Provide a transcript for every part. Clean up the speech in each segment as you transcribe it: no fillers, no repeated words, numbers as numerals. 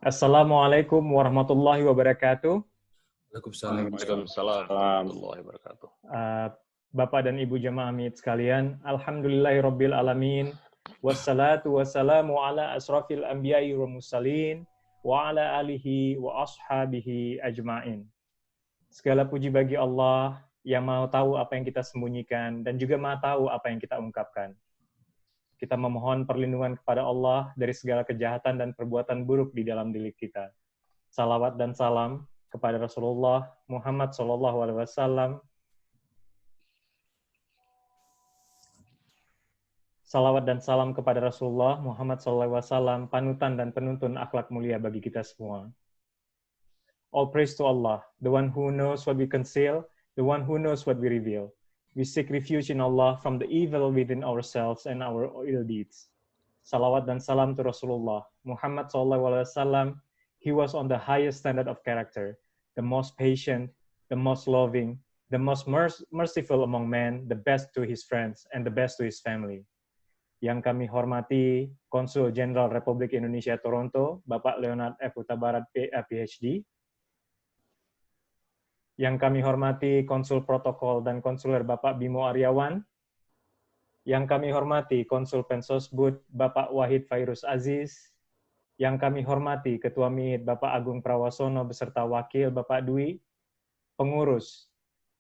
Assalamualaikum warahmatullahi wabarakatuh. Waalaikumsalam. Waalaikumsalam warahmatullahi wabarakatuh. Uh, Bapak dan Ibu jemaah MIT sekalian, alhamdulillahirabbil alamin. Wassalatu wassalamu ala asrafil anbiya'i wal mursalin wa ala alihi wa ashabihi ajmain. Segala puji bagi Allah yang Maha tahu apa yang kita sembunyikan dan juga Maha tahu apa yang kita ungkapkan. Kita memohon perlindungan kepada Allah dari segala kejahatan dan perbuatan buruk di dalam diri kita. Salawat dan salam kepada Rasulullah Muhammad SAW. Salawat dan salam kepada Rasulullah Muhammad SAW, panutan dan penuntun akhlak mulia bagi kita semua. All praise to Allah, the one who knows what we conceal, the one who knows what we reveal. We seek refuge in Allah from the evil within ourselves and our ill deeds. Salawat dan salam to Rasulullah Muhammad SAW. He was on the highest standard of character, the most patient, the most loving, the most merciful among men, the best to his friends, and the best to his family. Yang kami hormati Konsul Jenderal Republik Indonesia Toronto, Bapak Leonard F. Huta Barat, PhD. Yang kami hormati Konsul Protokol dan Konsuler Bapak Bimo Aryawan. Yang kami hormati Konsul Pensosbud Bapak Wahid Fairuz Aziz. Yang kami hormati Ketua MIT Bapak Agung Prawasono beserta Wakil Bapak Dwi, pengurus,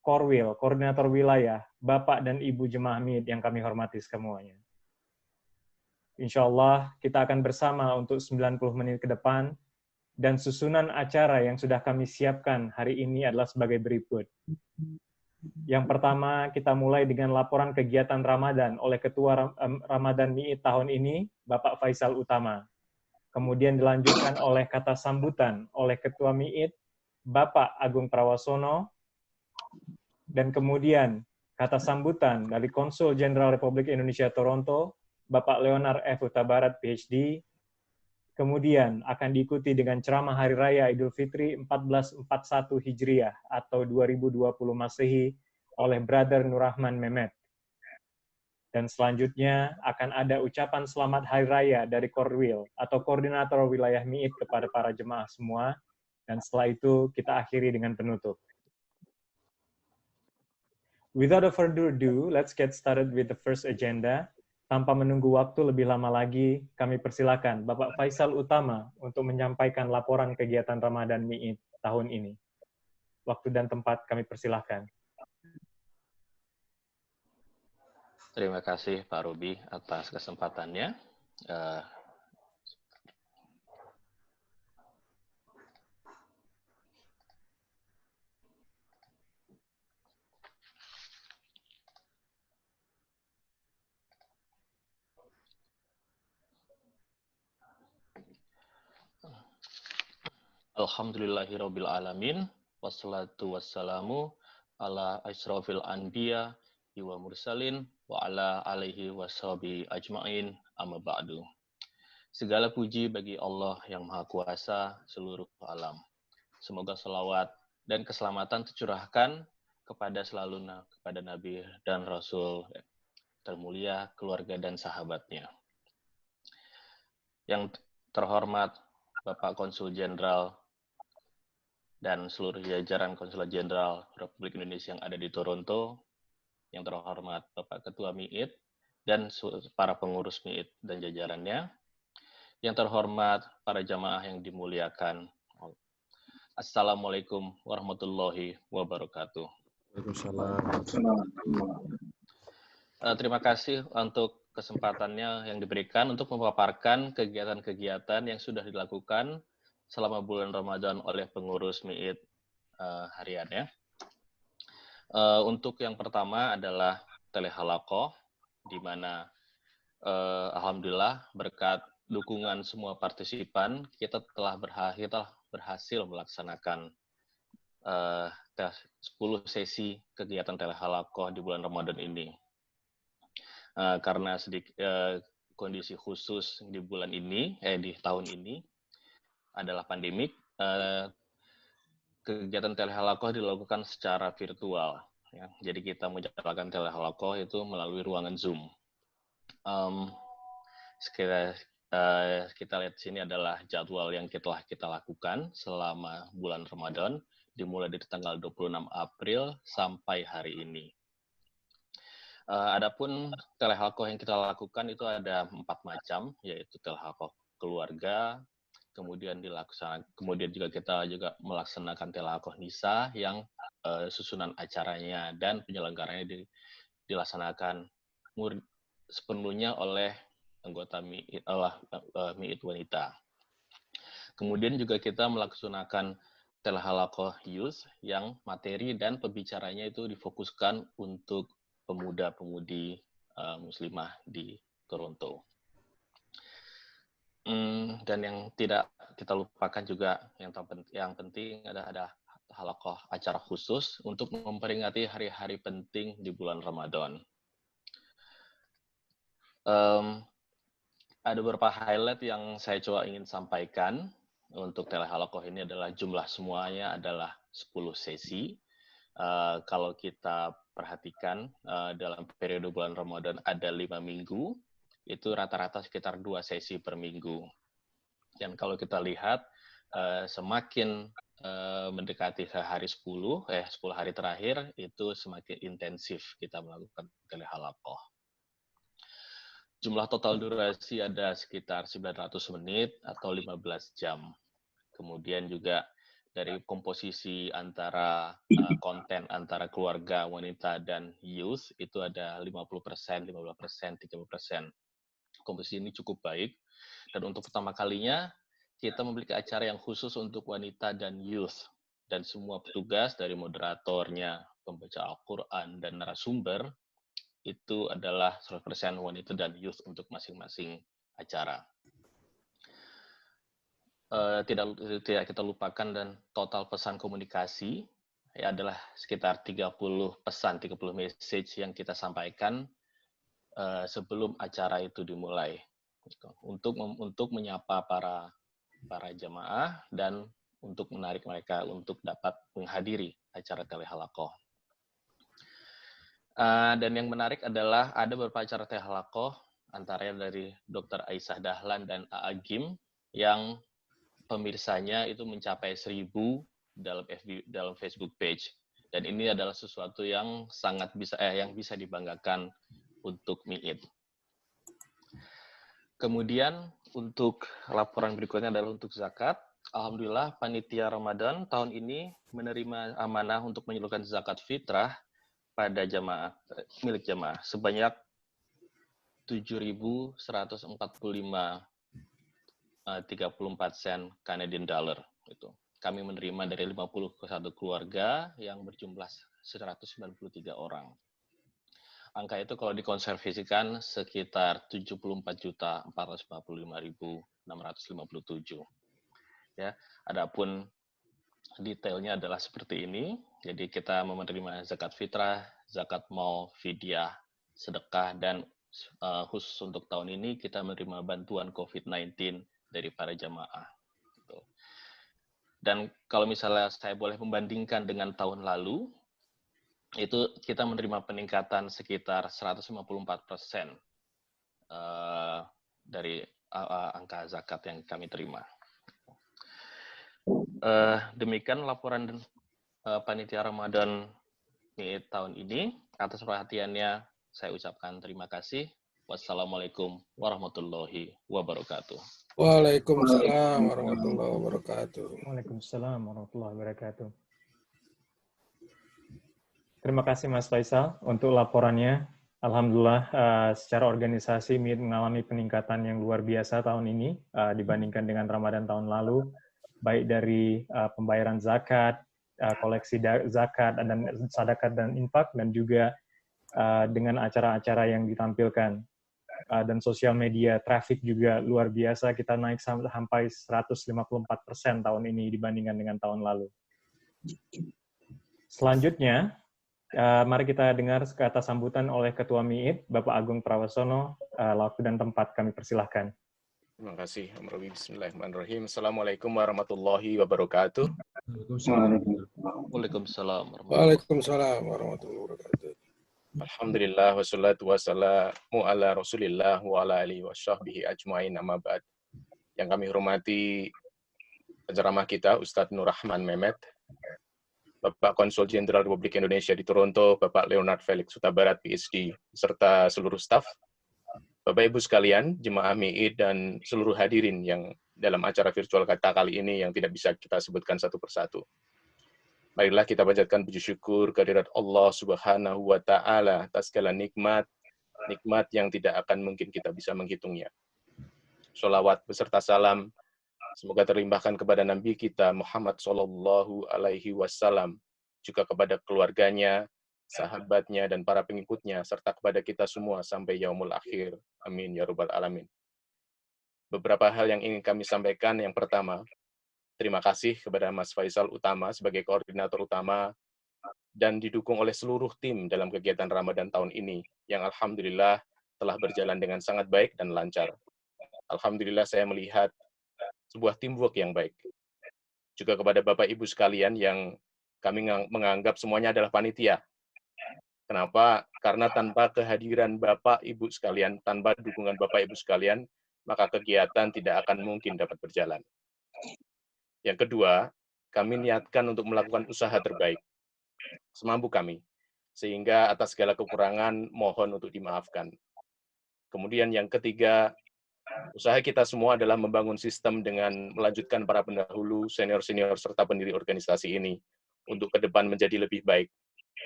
Korwil, Koordinator Wilayah, Bapak dan Ibu Jemaah MIT yang kami hormati semuanya. Insya Allah kita akan bersama untuk 90 menit ke depan, dan susunan acara yang sudah kami siapkan hari ini adalah sebagai berikut. Yang pertama, kita mulai dengan laporan kegiatan Ramadan oleh Ketua Ramadan MIT tahun ini, Bapak Faisal Utama. Kemudian dilanjutkan oleh kata sambutan oleh Ketua MIT, Bapak Agung Prawasono, dan kemudian kata sambutan dari Konsul Jenderal Republik Indonesia Toronto, Bapak Leonard F. Huta Barat, PhD. Kemudian akan diikuti dengan ceramah Hari Raya Idul Fitri 1441 Hijriah atau 2020 Masehi oleh Brother Nurrahman Mehmet. Dan selanjutnya akan ada ucapan selamat Hari Raya dari Korwil atau Koordinator Wilayah MIT kepada para jemaah semua. Dan setelah itu kita akhiri dengan penutup. Without further ado, let's get started with the first agenda. Tanpa menunggu waktu lebih lama lagi, kami persilakan Bapak Faisal Utama untuk menyampaikan laporan kegiatan Ramadan MIT tahun ini. Waktu dan tempat kami persilahkan. Terima kasih Pak Ruby atas kesempatannya. Alhamdulillahirabbil alamin, wassalatu wassalamu ala asyrafil anbiya wa mursalin wa ala alihi washabihi ajmain, amma ba'du. Segala puji bagi Allah yang Maha Kuasa seluruh alam. Semoga salawat dan keselamatan tercurahkan kepada kepada Nabi dan Rasul termulia, keluarga dan sahabatnya. Yang terhormat Bapak Konsul Jenderal dan seluruh jajaran Konsulat Jenderal Republik Indonesia yang ada di Toronto, yang terhormat Bapak Ketua MIT dan para pengurus MIT dan jajarannya, yang terhormat para jamaah yang dimuliakan. Assalamualaikum warahmatullahi wabarakatuh. Terima kasih untuk kesempatannya yang diberikan untuk memaparkan kegiatan-kegiatan yang sudah dilakukan selama bulan Ramadan oleh pengurus MIT harian ya. Untuk yang pertama adalah telehalaqah, di mana alhamdulillah berkat dukungan semua partisipan kita telah berhasil melaksanakan 10 sesi kegiatan telehalaqah di bulan Ramadan ini. Karena kondisi khusus di bulan ini, di tahun ini adalah pandemik, kegiatan telehalaqah dilakukan secara virtual. Ya. Jadi kita menjalankan telehalaqah itu melalui ruangan Zoom. kita lihat di sini adalah jadwal yang telah kita lakukan selama bulan Ramadan, dimulai dari tanggal 26 April sampai hari ini. Adapun telehalkoh yang kita lakukan itu ada 4 macam, yaitu telehalkoh keluarga, kemudian juga kita melaksanakan telehalkoh nisa yang susunan acaranya dan penyelenggaranya dilaksanakan sepenuhnya oleh anggota MIIT wanita. Kemudian juga kita melaksanakan telehalkoh youth yang materi dan pembicaranya itu difokuskan untuk pemuda-pemudi muslimah di Toronto. Dan yang tidak kita lupakan juga yang penting ada halakoh acara khusus untuk memperingati hari-hari penting di bulan Ramadan. Ada beberapa highlight yang saya coba ingin sampaikan untuk telehalakoh ini adalah jumlah semuanya adalah 10 sesi. Kalau kita perhatikan dalam periode bulan Ramadan ada 5 minggu, itu rata-rata sekitar 2 sesi per minggu. Dan kalau kita lihat semakin mendekati ke hari 10 hari terakhir itu semakin intensif kita melakukan telehalakoh. Jumlah total durasi ada sekitar 900 menit atau 15 jam. Kemudian juga dari komposisi antara konten antara keluarga, wanita, dan youth itu ada 50%, 15%, 30%. Komposisi ini cukup baik. Dan untuk pertama kalinya, kita memiliki acara yang khusus untuk wanita dan youth. Dan semua petugas dari moderatornya, pembaca Al-Quran, dan narasumber, itu adalah 100% wanita dan youth untuk masing-masing acara. Tidak kita lupakan dan total pesan komunikasi adalah sekitar 30 pesan, 30 message yang kita sampaikan sebelum acara itu dimulai untuk menyapa para jamaah dan untuk menarik mereka untuk dapat menghadiri acara telehalakoh. Dan yang menarik adalah ada beberapa acara telehalakoh antaranya dari Dr. Aisyah Dahlan dan Aagim yang pemirsanya itu mencapai 1.000 dalam Facebook page. Dan ini adalah sesuatu yang sangat bisa dibanggakan untuk MIIT. Kemudian untuk laporan berikutnya adalah untuk zakat. Alhamdulillah panitia Ramadan tahun ini menerima amanah untuk menyalurkan zakat fitrah pada milik jamaah sebanyak 7.145 34 sen Canadian dollar itu. Kami menerima dari 51 keluarga yang berjumlah 193 orang. Angka itu kalau dikonversikan sekitar 74.445.657. Ya, adapun detailnya adalah seperti ini. Jadi kita menerima zakat fitrah, zakat mal, fidyah, sedekah, dan khusus untuk tahun ini kita menerima bantuan COVID-19 dari para jamaah. Dan kalau misalnya saya boleh membandingkan dengan tahun lalu, itu kita menerima peningkatan sekitar 154% dari angka zakat yang kami terima. Demikian laporan panitia Ramadan MIIT tahun ini. Atas perhatiannya saya ucapkan terima kasih. Wassalamualaikum warahmatullahi wabarakatuh. Waalaikumsalam warahmatullahi wabarakatuh. Waalaikumsalam warahmatullahi wabarakatuh. Terima kasih Mas Faisal untuk laporannya. Alhamdulillah secara organisasi MIIT mengalami peningkatan yang luar biasa tahun ini dibandingkan dengan Ramadan tahun lalu, baik dari pembayaran zakat, koleksi zakat dan sedekah dan infak, dan juga dengan acara-acara yang ditampilkan. Dan sosial media traffic juga luar biasa, kita naik sampai 154% tahun ini dibandingkan dengan tahun lalu. Selanjutnya, mari kita dengar kata sambutan oleh Ketua MIIT, Bapak Agung Prawasono. Waktu dan tempat kami persilahkan. Terima kasih. Bismillahirrahmanirrahim. Assalamualaikum warahmatullahi wabarakatuh. Waalaikumsalam. Waalaikumsalam warahmatullahi wabarakatuh. Alhamdulillah wassalatu wassalamu ala Rasulillah wa ala alihi washabbihi ajmain, amma ba'd. Yang kami hormati penceramah kita Ustadz Nur Rahman Mehmet, Bapak Konsul Jenderal Republik Indonesia di Toronto, Bapak Leonard Felix Huta Barat, PhD, serta seluruh staf, Bapak Ibu sekalian, jemaah MIID dan seluruh hadirin yang dalam acara virtual kita kali ini yang tidak bisa kita sebutkan satu persatu. Marilah kita panjatkan puji syukur kehadirat Allah Subhanahu wa Ta'ala atas segala nikmat yang tidak akan mungkin kita bisa menghitungnya. Sholawat beserta salam semoga terlimpahkan kepada Nabi kita Muhammad Sallallahu Alaihi Wasallam, juga kepada keluarganya, sahabatnya, dan para pengikutnya, serta kepada kita semua sampai yaumul akhir. Amin ya rabbal alamin. Beberapa hal yang ingin kami sampaikan. Yang pertama, terima kasih kepada Mas Faisal Utama sebagai koordinator utama dan didukung oleh seluruh tim dalam kegiatan Ramadan tahun ini yang alhamdulillah telah berjalan dengan sangat baik dan lancar. Alhamdulillah saya melihat sebuah teamwork yang baik. Juga kepada Bapak Ibu sekalian yang kami menganggap semuanya adalah panitia. Kenapa? Karena tanpa kehadiran Bapak Ibu sekalian, tanpa dukungan Bapak Ibu sekalian, maka kegiatan tidak akan mungkin dapat berjalan. Yang kedua, kami niatkan untuk melakukan usaha terbaik semampu kami, sehingga atas segala kekurangan mohon untuk dimaafkan. Kemudian yang ketiga, usaha kita semua adalah membangun sistem dengan melanjutkan para pendahulu, senior-senior, serta pendiri organisasi ini untuk ke depan menjadi lebih baik,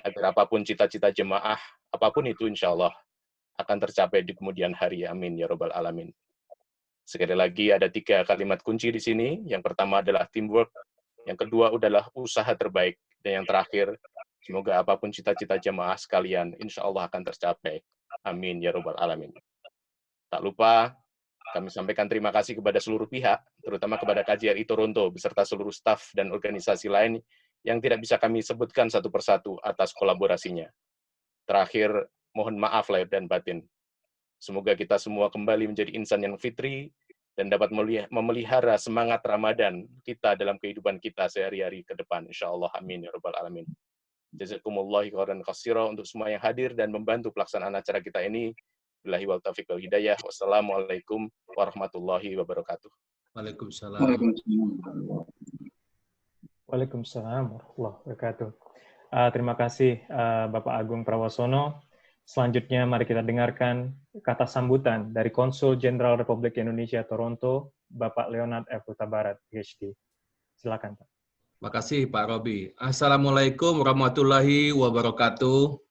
agar apapun cita-cita jemaah, apapun itu insya Allah akan tercapai di kemudian hari. Amin ya rabbal alamin. Sekali lagi ada 3 kalimat kunci di sini. Yang pertama adalah teamwork, yang kedua adalah usaha terbaik, dan yang terakhir, semoga apapun cita-cita jemaah sekalian, insya Allah akan tercapai. Amin ya rabbal alamin. Tak lupa, kami sampaikan terima kasih kepada seluruh pihak, terutama kepada KJRI Toronto, beserta seluruh staf dan organisasi lain yang tidak bisa kami sebutkan satu persatu atas kolaborasinya. Terakhir, mohon maaf lahir dan batin. Semoga kita semua kembali menjadi insan yang fitri dan dapat memelihara semangat Ramadan kita dalam kehidupan kita sehari-hari ke depan. InsyaAllah. Amin. Ya Rabbal Alamin. Jazakumullah khairan katsira untuk semua yang hadir dan membantu pelaksanaan acara kita ini. Billahi wal taufiq wal hidayah. Wassalamualaikum warahmatullahi wabarakatuh. Waalaikumsalam. Waalaikumsalam warahmatullahi wabarakatuh. Terima kasih Bapak Agung Prawosono. Selanjutnya mari kita dengarkan kata sambutan dari Konsul Jenderal Republik Indonesia Toronto, Bapak Leonard F. Huta Barat, PhD. Silakan, Pak. Makasih Pak Robi. Assalamualaikum warahmatullahi wabarakatuh.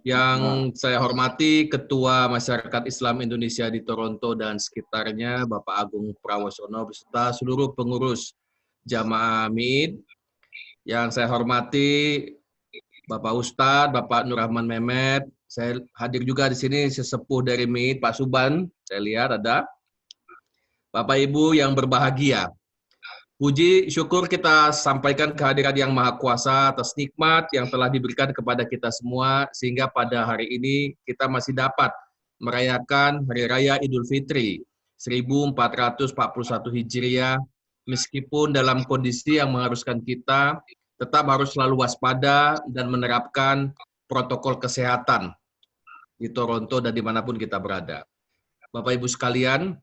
Yang saya hormati Ketua Masyarakat Islam Indonesia di Toronto dan sekitarnya, Bapak Agung Prawosono, beserta seluruh pengurus jamaah MIID. Yang saya hormati Bapak Ustadz, Bapak Nur Rahman Mehmet. Saya hadir juga di sini sesepuh dari MIID, Pak Suban. Saya lihat ada. Bapak Ibu yang berbahagia. Puji syukur kita sampaikan kehadiran Yang Maha Kuasa atas nikmat yang telah diberikan kepada kita semua, sehingga pada hari ini kita masih dapat merayakan Hari Raya Idul Fitri 1441 Hijriah, meskipun dalam kondisi yang mengharuskan kita tetap harus selalu waspada dan menerapkan protokol kesehatan di Toronto dan dimanapun kita berada. Bapak Ibu sekalian,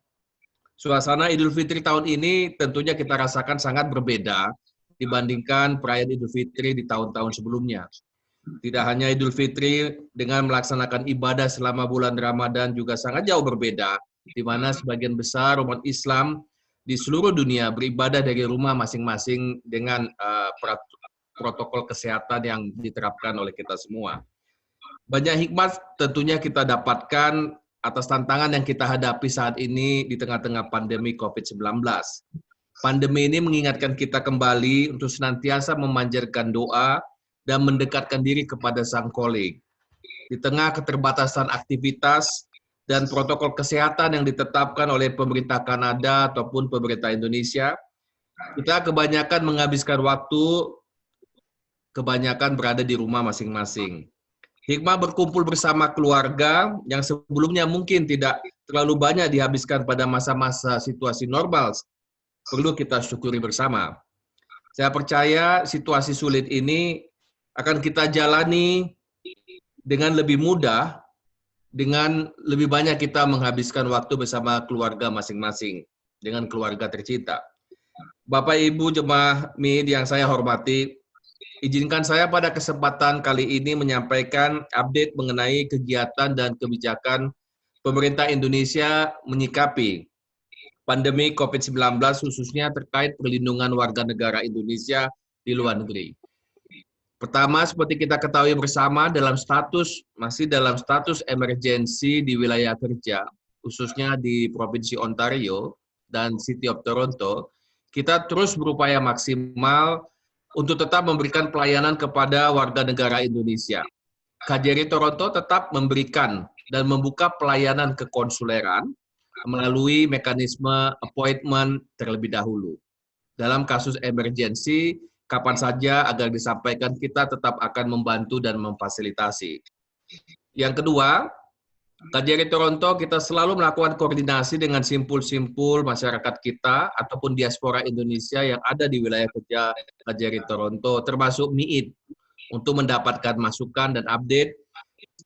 suasana Idul Fitri tahun ini tentunya kita rasakan sangat berbeda dibandingkan perayaan Idul Fitri di tahun-tahun sebelumnya. Tidak hanya Idul Fitri dengan melaksanakan ibadah selama bulan Ramadan juga sangat jauh berbeda, di mana sebagian besar umat Islam di seluruh dunia beribadah dari rumah masing-masing dengan protokol kesehatan yang diterapkan oleh kita semua. Banyak hikmat tentunya kita dapatkan atas tantangan yang kita hadapi saat ini di tengah-tengah pandemi COVID-19. Pandemi ini mengingatkan kita kembali untuk senantiasa memanjatkan doa dan mendekatkan diri kepada Sang Kholik. Di tengah keterbatasan aktivitas dan protokol kesehatan yang ditetapkan oleh pemerintah Kanada ataupun pemerintah Indonesia, kita kebanyakan menghabiskan waktu, kebanyakan berada di rumah masing-masing. Hikmah berkumpul bersama keluarga yang sebelumnya mungkin tidak terlalu banyak dihabiskan pada masa-masa situasi normal, perlu kita syukuri bersama. Saya percaya situasi sulit ini akan kita jalani dengan lebih mudah, dengan lebih banyak kita menghabiskan waktu bersama keluarga masing-masing, dengan keluarga tercinta. Bapak Ibu jemaah MID yang saya hormati, izinkan saya pada kesempatan kali ini menyampaikan update mengenai kegiatan dan kebijakan pemerintah Indonesia menyikapi pandemi COVID-19 khususnya terkait perlindungan warga negara Indonesia di luar negeri. Pertama, seperti kita ketahui bersama masih dalam status emergensi di wilayah kerja, khususnya di Provinsi Ontario dan City of Toronto, kita terus berupaya maksimal untuk tetap memberikan pelayanan kepada warga negara Indonesia. KJRI Toronto tetap memberikan dan membuka pelayanan kekonsuleran melalui mekanisme appointment terlebih dahulu. Dalam kasus emergensi, kapan saja agar disampaikan, kita tetap akan membantu dan memfasilitasi. Yang kedua, KJRI Toronto kita selalu melakukan koordinasi dengan simpul-simpul masyarakat kita ataupun diaspora Indonesia yang ada di wilayah kerja KJRI Toronto, termasuk MIID, untuk mendapatkan masukan dan update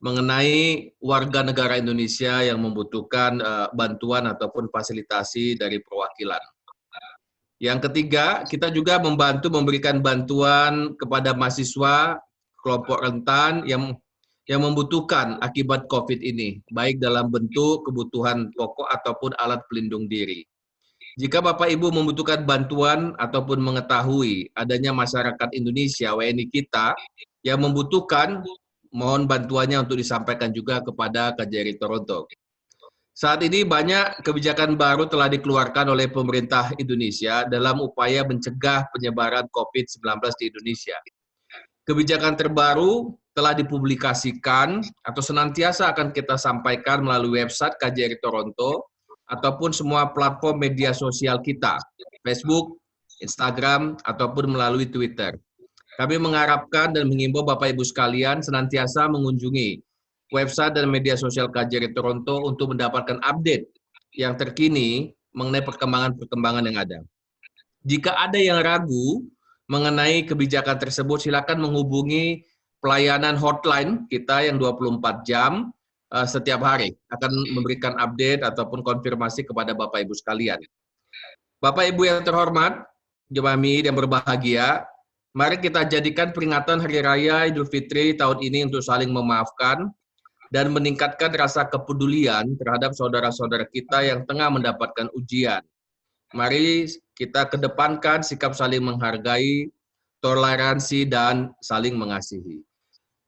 mengenai warga negara Indonesia yang membutuhkan bantuan ataupun fasilitasi dari perwakilan. Yang ketiga, kita juga membantu memberikan bantuan kepada mahasiswa kelompok rentan yang membutuhkan akibat COVID ini, baik dalam bentuk kebutuhan pokok ataupun alat pelindung diri. Jika Bapak Ibu membutuhkan bantuan ataupun mengetahui adanya masyarakat Indonesia, WNI kita, yang membutuhkan, mohon bantuannya untuk disampaikan juga kepada KJRI Toronto. Saat ini banyak kebijakan baru telah dikeluarkan oleh pemerintah Indonesia dalam upaya mencegah penyebaran COVID-19 di Indonesia. Kebijakan terbaru telah dipublikasikan atau senantiasa akan kita sampaikan melalui website KJRI Toronto ataupun semua platform media sosial kita, Facebook, Instagram, ataupun melalui Twitter. Kami mengharapkan dan mengimbau Bapak Ibu sekalian senantiasa mengunjungi website dan media sosial KJRI Toronto untuk mendapatkan update yang terkini mengenai perkembangan-perkembangan yang ada. Jika ada yang ragu mengenai kebijakan tersebut, silakan menghubungi pelayanan hotline kita yang 24 jam setiap hari, akan memberikan update ataupun konfirmasi kepada Bapak Ibu sekalian. Bapak Ibu yang terhormat, jemaah MIID yang berbahagia, mari kita jadikan peringatan Hari Raya Idul Fitri tahun ini untuk saling memaafkan dan meningkatkan rasa kepedulian terhadap saudara-saudara kita yang tengah mendapatkan ujian. Mari kita kedepankan sikap saling menghargai, toleransi, dan saling mengasihi.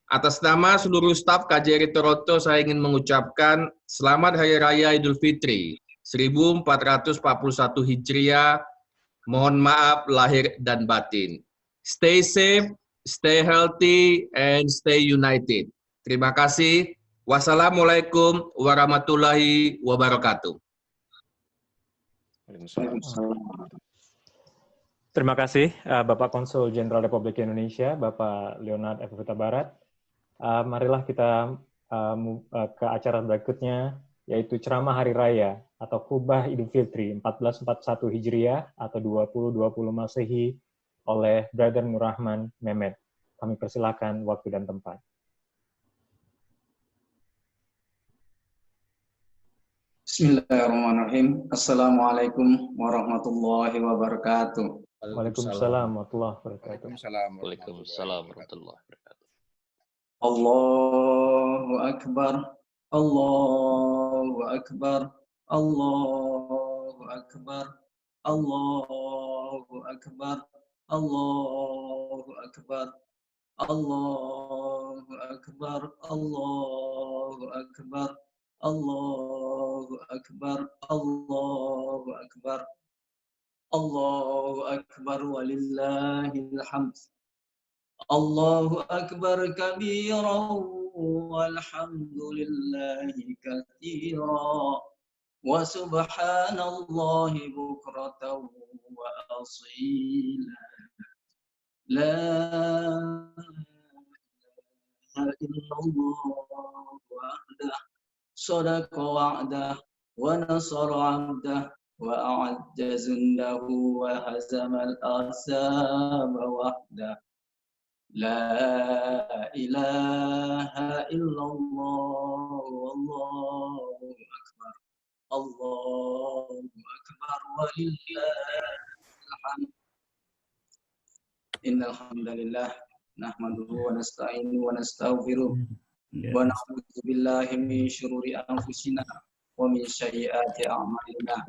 Atas nama seluruh staf KJRI Toronto, saya ingin mengucapkan Selamat Hari Raya Idul Fitri 1441 Hijriah. Mohon maaf lahir dan batin. Stay safe, stay healthy, and stay united. Terima kasih. Wassalamualaikum warahmatullahi wabarakatuh. Terima kasih Bapak Konsul Jenderal Republik Indonesia, Bapak Leonard F. Huta Barat. Marilah kita ke acara berikutnya, yaitu ceramah Hari Raya atau Khutbah Idul Fitri 1441 Hijriah atau 2020 Masehi oleh Brother Nur Rahman Mehmet. Kami persilakan waktu dan tempat. Bismillahirrahmanirrahim. Assalamualaikum warahmatullahi wabarakatuh. Waalaikumsalam warahmatullahi wabarakatuh. Waalaikumsalam warahmatullahi wabarakatuh. Allahu Akbar. Allahu Akbar. Allahu Akbar. Allahu Akbar. Allahu Akbar. Allahu Akbar. Allahu Akbar. Allahu Akbar. Allahu Akbar. Allahu Akbar walillahil hamd. Allahu Akbar kabiran walhamdulillahi katsiran wa subhanallahi bukratan wa asila. La ilaha illallah wahdah sadaqa wa'dah wa nasara 'abdah wa a'adda jundahu wa hazamal ahzaba wahdah. La ilaha illallah wallahu akbar. Allahu akbar walillahil hamd. Innal hamdalillah nahmaduhu wa nasta'inuhu wa nastaghfiruh wa na'udzu billahi min syururi anfusina wa min sayyiati a'malina.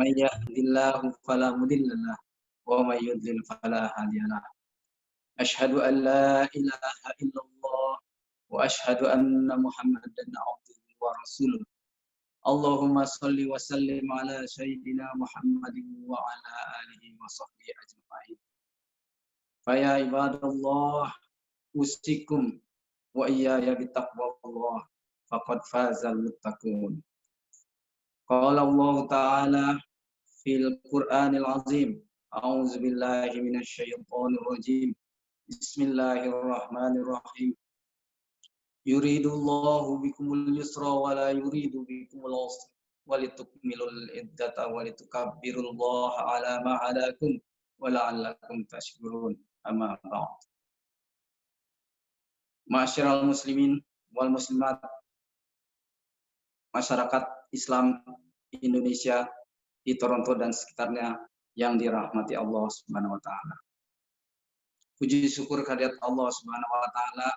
May yahdihillahu fala mudilla lahu wa may yudlil fala hadiya lahu. Asyhadu an la ilaha illallah wa asyhadu anna Muhammadan abduhu wa rasuluh. Allahumma shalli wa sallim ala sayyidina Muhammadin wa ala alihi wa sahbihi ajma'in. Fa ya ibadallah usikum wa iyaya bittaqwallah faqad fazal muttaqun. Qala Allah ta'ala fil Qur'anil azim. A'udzu billahi minasy syaithanir rajim. Bismillahirrahmanirrahim. Yuridullahu bikumul yusra wa la yuridu bikumul usra walitukmilul iddata walitukabbirullaha ala ma hadakum wa la'allakum tashkurun. Amma ba'd. Ma'asyiral muslimin wal muslimat, masyarakat Islam Indonesia di Toronto dan sekitarnya yang dirahmati Allah Subhanahu wa taala. Puji syukur kehadirat Allah Subhanahu wa taala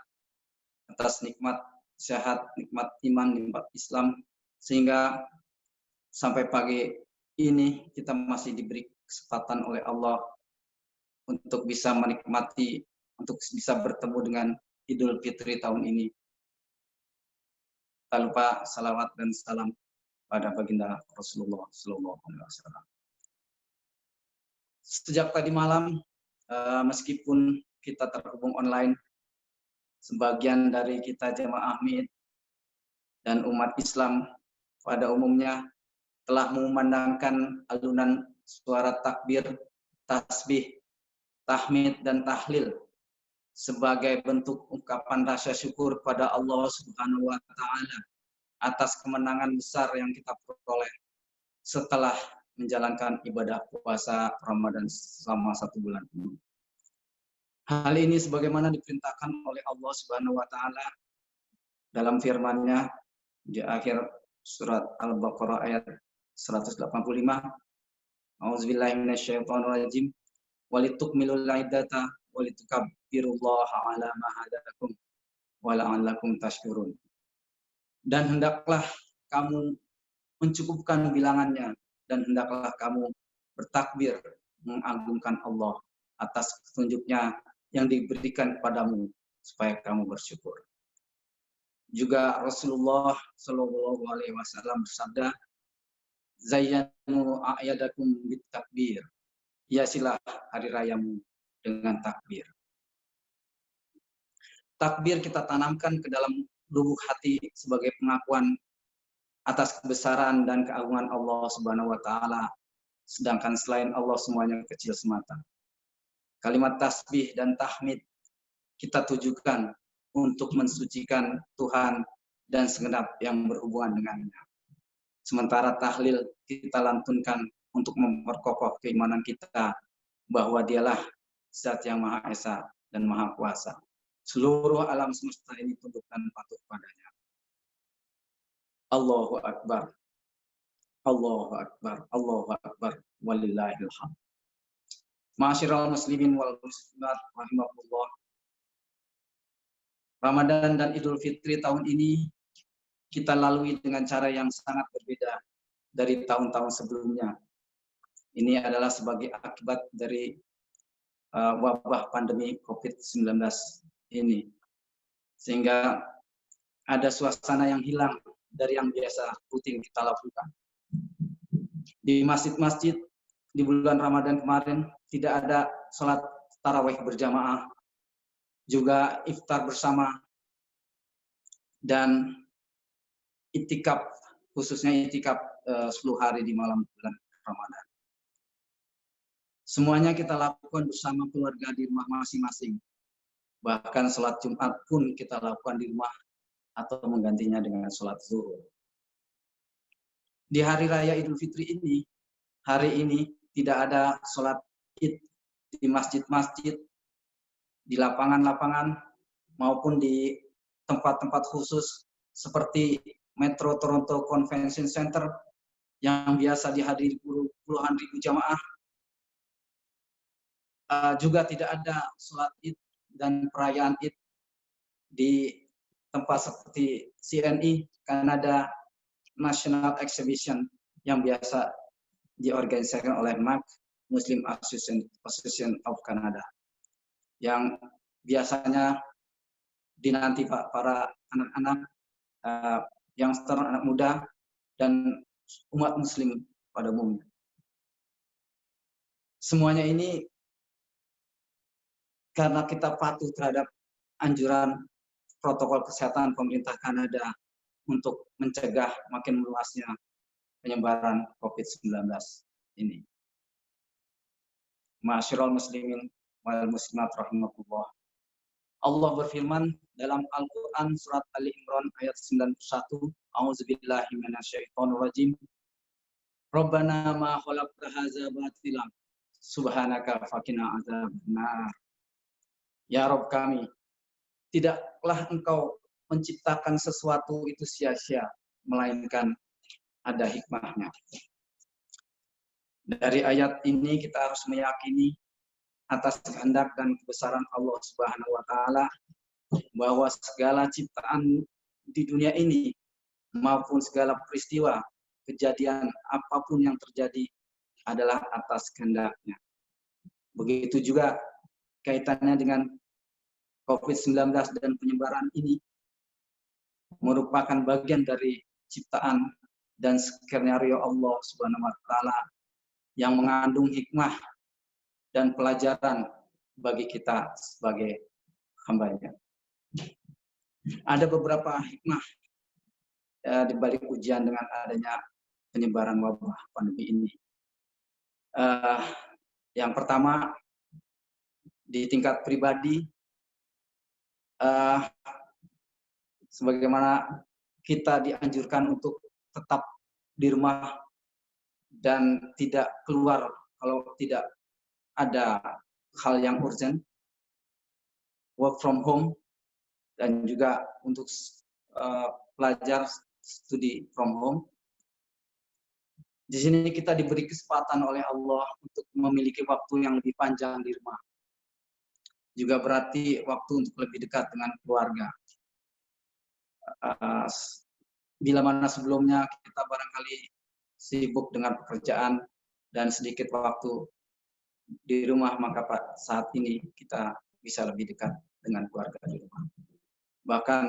atas nikmat sehat, nikmat iman, nikmat Islam, sehingga sampai pagi ini kita masih diberi kesempatan oleh Allah untuk bisa menikmati, untuk bisa bertemu dengan Idul Fitri tahun ini. Tak lupa salawat dan salam pada baginda Rasulullah SAW. Sejak tadi malam, meskipun kita terhubung online, sebagian dari kita jemaah Ahmad dan umat Islam pada umumnya telah mengumandangkan alunan suara takbir, tasbih, tahmid, dan tahlil sebagai bentuk ungkapan rasa syukur pada Allah Subhanahu wa taala atas kemenangan besar yang kita peroleh setelah menjalankan ibadah puasa Ramadan selama 1 bulan ini. Hal ini sebagaimana diperintahkan oleh Allah Subhanahu wa taala dalam firman-Nya di akhir surat Al-Baqarah ayat 185. A'udzubillahi minasyaitonirrajim. Walitukmilul iddata walitukabbirullaha ala ma hadakum wa la'allakum tashkurun. Dan hendaklah kamu mencukupkan bilangannya dan hendaklah kamu bertakbir mengagungkan Allah atas petunjuknya yang diberikan kepadamu supaya kamu bersyukur. Juga Rasulullah Shallallahu Alaihi Wasallam bersabda, Zayyanu a'yadakum bit takbir. Hiasilah hari rayamu dengan takbir. Takbir kita tanamkan ke dalam lubuk hati sebagai pengakuan atas kebesaran dan keagungan Allah Subhanahu wa taala, sedangkan selain Allah semuanya kecil semata. Kalimat tasbih dan tahmid kita tujukan untuk mensucikan Tuhan dan segenap yang berhubungan dengannya. Sementara tahlil kita lantunkan untuk memperkokoh keimanan kita bahwa Dialah Zat yang Maha Esa dan Maha Kuasa. Seluruh alam semesta ini tunduk dan patuh padanya. Allahu Akbar. Allahu Akbar. Allahu Akbar. Walillahil hamd. Ma'asyiral muslimin wal muslimat rahimakumullah. Ramadan dan Idul Fitri tahun ini kita lalui dengan cara yang sangat berbeda dari tahun-tahun sebelumnya. Ini adalah sebagai akibat dari wabah pandemi COVID-19 ini. Sehingga ada suasana yang hilang dari yang biasa rutin kita lakukan. Di masjid-masjid di bulan Ramadan kemarin tidak ada sholat tarawih berjamaah, juga iftar bersama, dan itikaf, khususnya itikaf 10 hari di malam bulan Ramadan. Semuanya kita lakukan bersama keluarga di rumah masing-masing. Bahkan sholat Jumat pun kita lakukan di rumah atau menggantinya dengan sholat zuhur. Di hari raya Idul Fitri ini, hari ini tidak ada sholat id di masjid-masjid di lapangan-lapangan maupun di tempat-tempat khusus seperti Metro Toronto Convention Center yang biasa dihadiri puluhan ribu jamaah. Juga tidak ada sholat Id dan perayaan Id di tempat seperti CNI, Canada National Exhibition, yang biasa diorganisasikan oleh MAC, Muslim Association of Canada, yang biasanya dinanti para anak-anak, youngster, anak muda, dan umat muslim pada umumnya. Semuanya ini karena kita patuh terhadap anjuran protokol kesehatan pemerintah Kanada untuk mencegah makin meluasnya penyebaran COVID-19 ini. Ma'asyiral muslimin wal muslimat rahimakumullah. Allah berfirman dalam Al-Quran surat Ali Imran ayat 91, A'udzubillahi minasyaitonir rajim. Rabbana ma khalaqta hadza batilan subhanaka faqina adzabannar. Ya Rabb kami, tidaklah Engkau menciptakan sesuatu itu sia-sia, melainkan ada hikmahnya. Dari ayat ini kita harus meyakini atas kehendak dan kebesaran Allah Subhanahu wa taala bahwa segala ciptaan di dunia ini maupun segala peristiwa, kejadian apapun yang terjadi adalah atas kehendak-Nya. Begitu juga kaitannya dengan COVID-19 dan penyebaran ini merupakan bagian dari ciptaan dan skenario Allah Subhanahu wa taala yang mengandung hikmah dan pelajaran bagi kita sebagai hamba-Nya. Ada beberapa hikmah di balik ujian dengan adanya penyebaran wabah pandemi ini. Yang pertama, di tingkat pribadi, sebagaimana kita dianjurkan untuk tetap di rumah dan tidak keluar kalau tidak ada hal yang urgent, work from home, dan juga untuk pelajar studi from home. Di sini kita diberi kesempatan oleh Allah untuk memiliki waktu yang lebih panjang di rumah. Juga berarti waktu untuk lebih dekat dengan keluarga. Bila mana sebelumnya kita barangkali sibuk dengan pekerjaan dan sedikit waktu di rumah, maka saat ini kita bisa lebih dekat dengan keluarga di rumah. Bahkan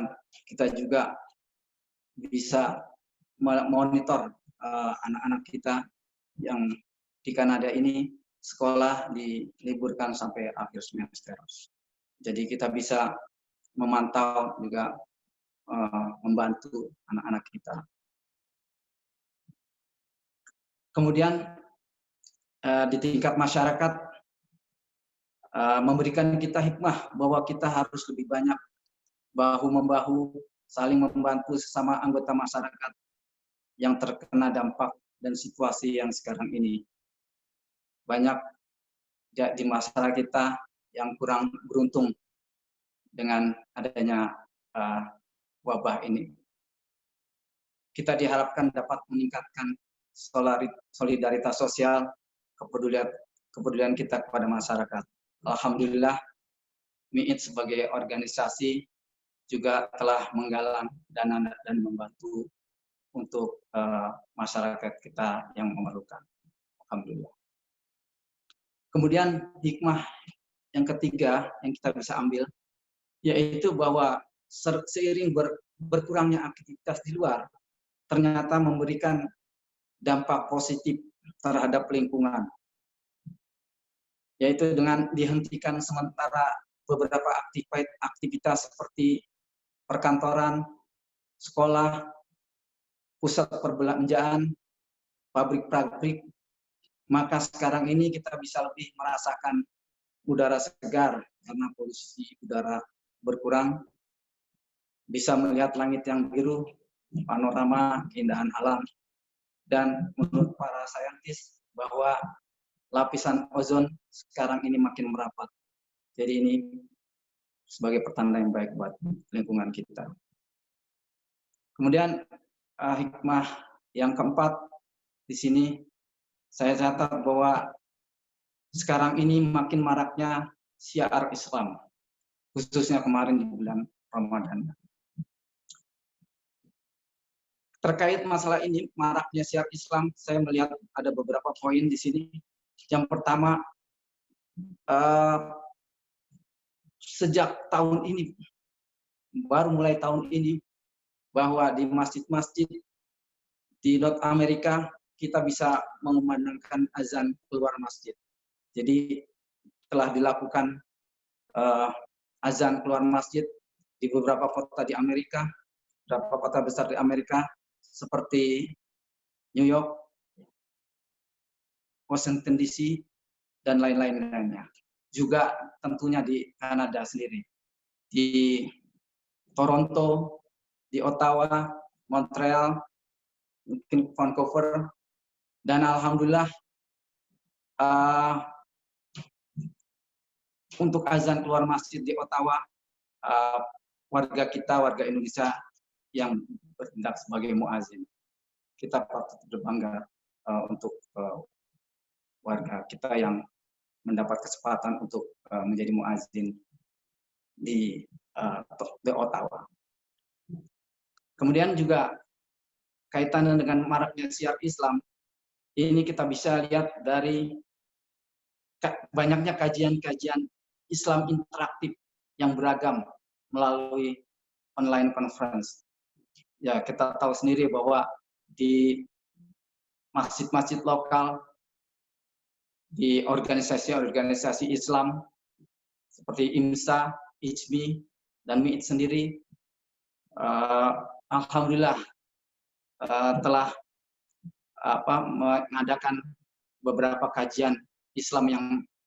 kita juga bisa monitor anak-anak kita yang di Kanada ini sekolah diliburkan sampai akhir semester. Jadi kita bisa memantau juga membantu anak-anak kita. Kemudian di tingkat masyarakat memberikan kita hikmah bahwa kita harus lebih banyak bahu-membahu, saling membantu sesama anggota masyarakat yang terkena dampak dan situasi yang sekarang ini. Banyak di masyarakat kita yang kurang beruntung dengan adanya wabah ini. Kita diharapkan dapat meningkatkan solidaritas sosial, kepedulian kita kepada masyarakat. Alhamdulillah, MIIT sebagai organisasi juga telah menggalang dana dan membantu untuk masyarakat kita yang memerlukan. Alhamdulillah. Kemudian hikmah yang ketiga yang kita bisa ambil, yaitu bahwa seiring berkurangnya aktivitas di luar, ternyata memberikan dampak positif terhadap lingkungan. Yaitu dengan dihentikan sementara beberapa aktivitas seperti perkantoran, sekolah, pusat perbelanjaan, pabrik-pabrik, maka sekarang ini kita bisa lebih merasakan udara segar karena polusi udara berkurang, bisa melihat langit yang biru, panorama keindahan alam, dan menurut para saintis bahwa lapisan ozon sekarang ini makin merapat. Jadi ini sebagai pertanda yang baik buat lingkungan kita. Kemudian hikmah yang keempat di sini saya catat bahwa sekarang ini makin maraknya syiar Islam, khususnya kemarin di bulan Ramadan. Terkait masalah ini, maraknya syiar Islam, saya melihat ada beberapa poin di sini. Yang pertama, sejak tahun ini, baru mulai tahun ini, bahwa di masjid-masjid di North Amerika, kita bisa mengumandangkan azan keluar masjid. Jadi telah dilakukan azan keluar masjid di beberapa kota di Amerika, beberapa kota besar di Amerika, seperti New York, Washington DC, dan lain-lainnya. Juga tentunya di Kanada sendiri, di Toronto, di Ottawa, Montreal, mungkin Vancouver, dan alhamdulillah untuk azan keluar masjid di Ottawa, warga kita, warga Indonesia yang bertindak sebagai muazin. Kita patut berbangga untuk warga kita yang mendapat kesempatan untuk menjadi muazin di Ottawa. Kemudian juga kaitannya dengan maraknya syiar Islam, ini kita bisa lihat dari banyaknya kajian-kajian Islam interaktif yang beragam melalui online conference. Ya, kita tahu sendiri bahwa di masjid-masjid lokal, di organisasi-organisasi Islam seperti IMSA, IJMI, dan MIIT sendiri, alhamdulillah telah mengadakan beberapa kajian Islam yang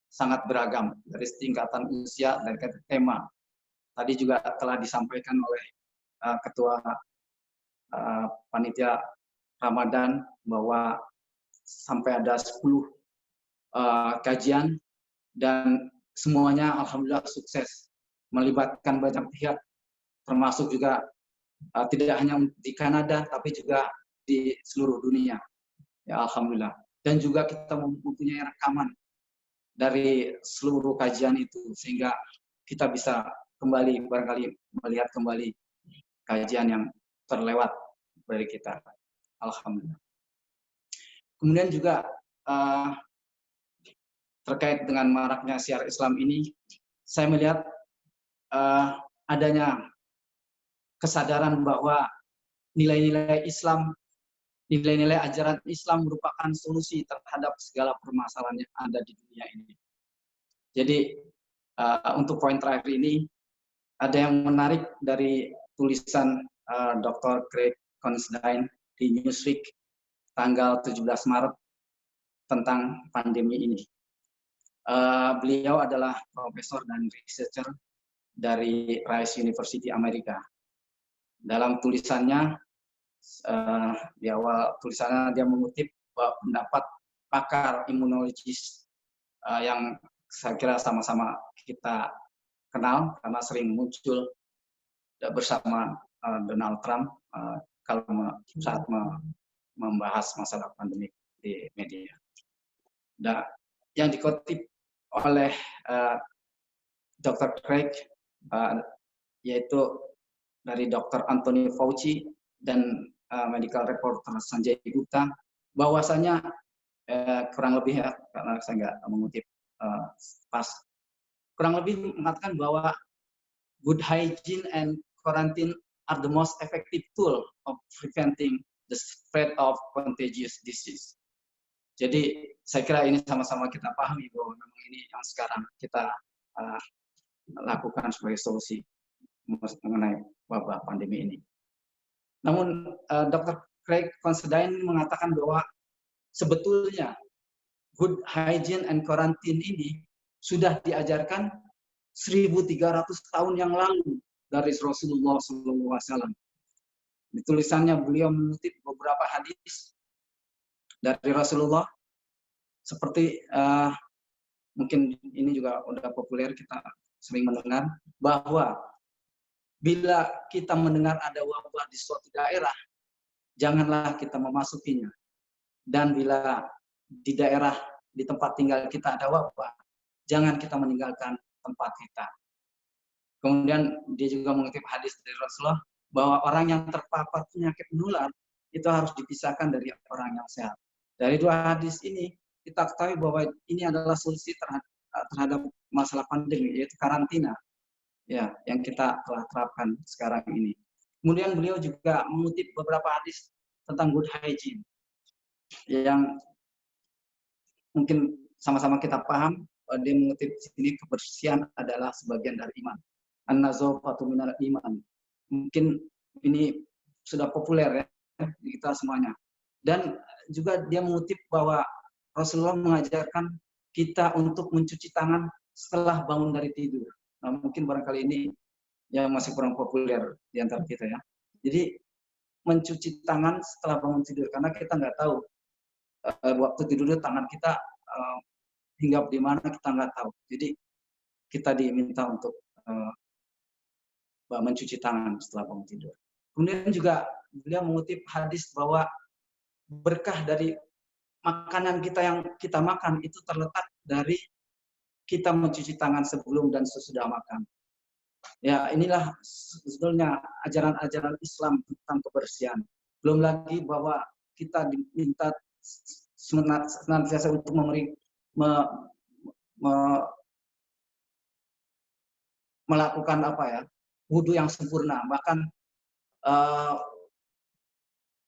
sangat beragam dari tingkatan usia dan tema. Tadi juga telah disampaikan oleh Ketua Panitia Ramadan bahwa sampai ada 10 kajian dan semuanya alhamdulillah sukses, melibatkan banyak pihak, termasuk juga tidak hanya di Kanada tapi juga di seluruh dunia. Ya alhamdulillah. Dan juga kita mempunyai rekaman dari seluruh kajian itu sehingga kita bisa kembali barangkali melihat kembali kajian yang terlewat dari kita. Alhamdulillah. Kemudian juga terkait dengan maraknya syiar Islam ini, saya melihat adanya kesadaran bahwa nilai-nilai Islam, nilai-nilai ajaran Islam merupakan solusi terhadap segala permasalahan yang ada di dunia ini. Jadi untuk poin terakhir ini, ada yang menarik dari tulisan Dr. Craig Considine di Newsweek tanggal 17 Maret tentang pandemi ini. Beliau adalah profesor dan researcher dari Rice University Amerika. Dalam tulisannya, di awal tulisannya dia mengutip pendapat pakar imunologis yang saya kira sama-sama kita kenal karena sering muncul bersama Donald Trump saat membahas masalah pandemi di media. Dan yang dikutip oleh Dr. Craig yaitu dari Dr. Anthony Fauci dan medical reporter Sanjay Gupta, bahwasanya kurang lebih ya, karena saya nggak mengutip pas, kurang lebih mengatakan bahwa good hygiene and quarantine are the most effective tool of preventing the spread of contagious disease. Jadi saya kira ini sama-sama kita pahami bahwa memang ini yang sekarang kita lakukan sebagai solusi mengenai wabah pandemi ini. Namun Dr. Craig Considine mengatakan bahwa sebetulnya good hygiene and quarantine ini sudah diajarkan 1.300 tahun yang lalu dari Rasulullah SAW. Di tulisannya beliau mengutip beberapa hadis dari Rasulullah, seperti mungkin ini juga udah populer kita sering mendengar bahwa bila kita mendengar ada wabah di suatu daerah, janganlah kita memasukinya. Dan bila di daerah, di tempat tinggal kita ada wabah, jangan kita meninggalkan tempat kita. Kemudian dia juga mengutip hadis dari Rasulullah bahwa orang yang terpapar penyakit menular itu harus dipisahkan dari orang yang sehat. Dari dua hadis ini kita ketahui bahwa ini adalah solusi terhadap masalah pandemi, yaitu karantina, ya, yang kita telah terapkan sekarang ini. Kemudian beliau juga mengutip beberapa hadis tentang good hygiene yang mungkin sama-sama kita paham. Dia mengutip di sini kebersihan adalah sebagian dari iman. An-nazafatu minal iman. Mungkin ini sudah populer ya di kita semuanya. Dan juga dia mengutip bahwa Rasulullah mengajarkan kita untuk mencuci tangan setelah bangun dari tidur. Nah, mungkin barangkali ini yang masih kurang populer di antara kita ya. Jadi mencuci tangan setelah bangun tidur, karena kita nggak tahu waktu tidur tangan kita hinggap di mana, kita nggak tahu. Jadi kita diminta untuk mencuci tangan setelah bangun tidur. Kemudian juga beliau mengutip hadis bahwa berkah dari makanan kita yang kita makan itu terletak dari kita mencuci tangan sebelum dan sesudah makan. Ya, inilah sebetulnya ajaran-ajaran Islam tentang kebersihan. Belum lagi bahwa kita diminta senantiasa untuk melakukan apa ya, wudhu yang sempurna. Bahkan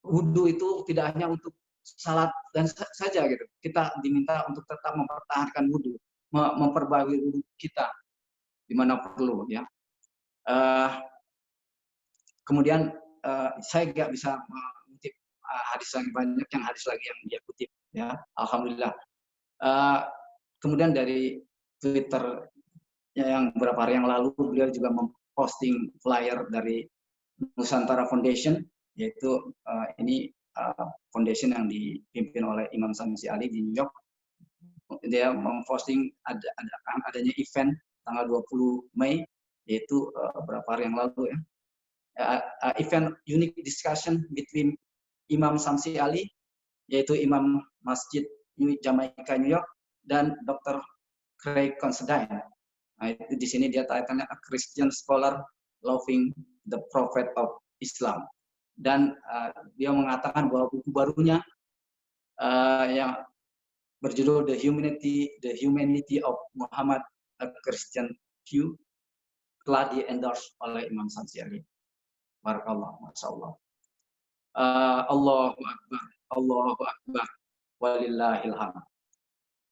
wudhu itu tidak hanya untuk salat dan saja gitu. Kita diminta untuk tetap mempertahankan wudhu, memperbaiki wudhu kita di mana perlu ya. Kemudian saya nggak bisa mengutip hadis lagi banyak, yang hadis lagi yang dia kutip ya, alhamdulillah. Kemudian dari Twitter yang beberapa hari yang lalu beliau juga memposting flyer dari Nusantara Foundation, yaitu ini foundation yang dipimpin oleh Imam Samsi Ali di New York. Dia memposting adanya event tanggal 20 Mei, yaitu beberapa hari yang lalu ya. Event unique discussion between Imam Samsi Ali, yaitu Imam Masjid Jamaica New York, dan Dr. Craig Considine. Nah, itu di sini dia tanya a Christian scholar loving the Prophet of Islam. Dan dia mengatakan bahwa buku barunya yang berjudul The Humanity of Muhammad, a Christian View, telah di-endorse oleh Imam Samsi Ali. Barakallah, masyaallah. Allahu Akbar, Allahu Akbar, walillahil hamd.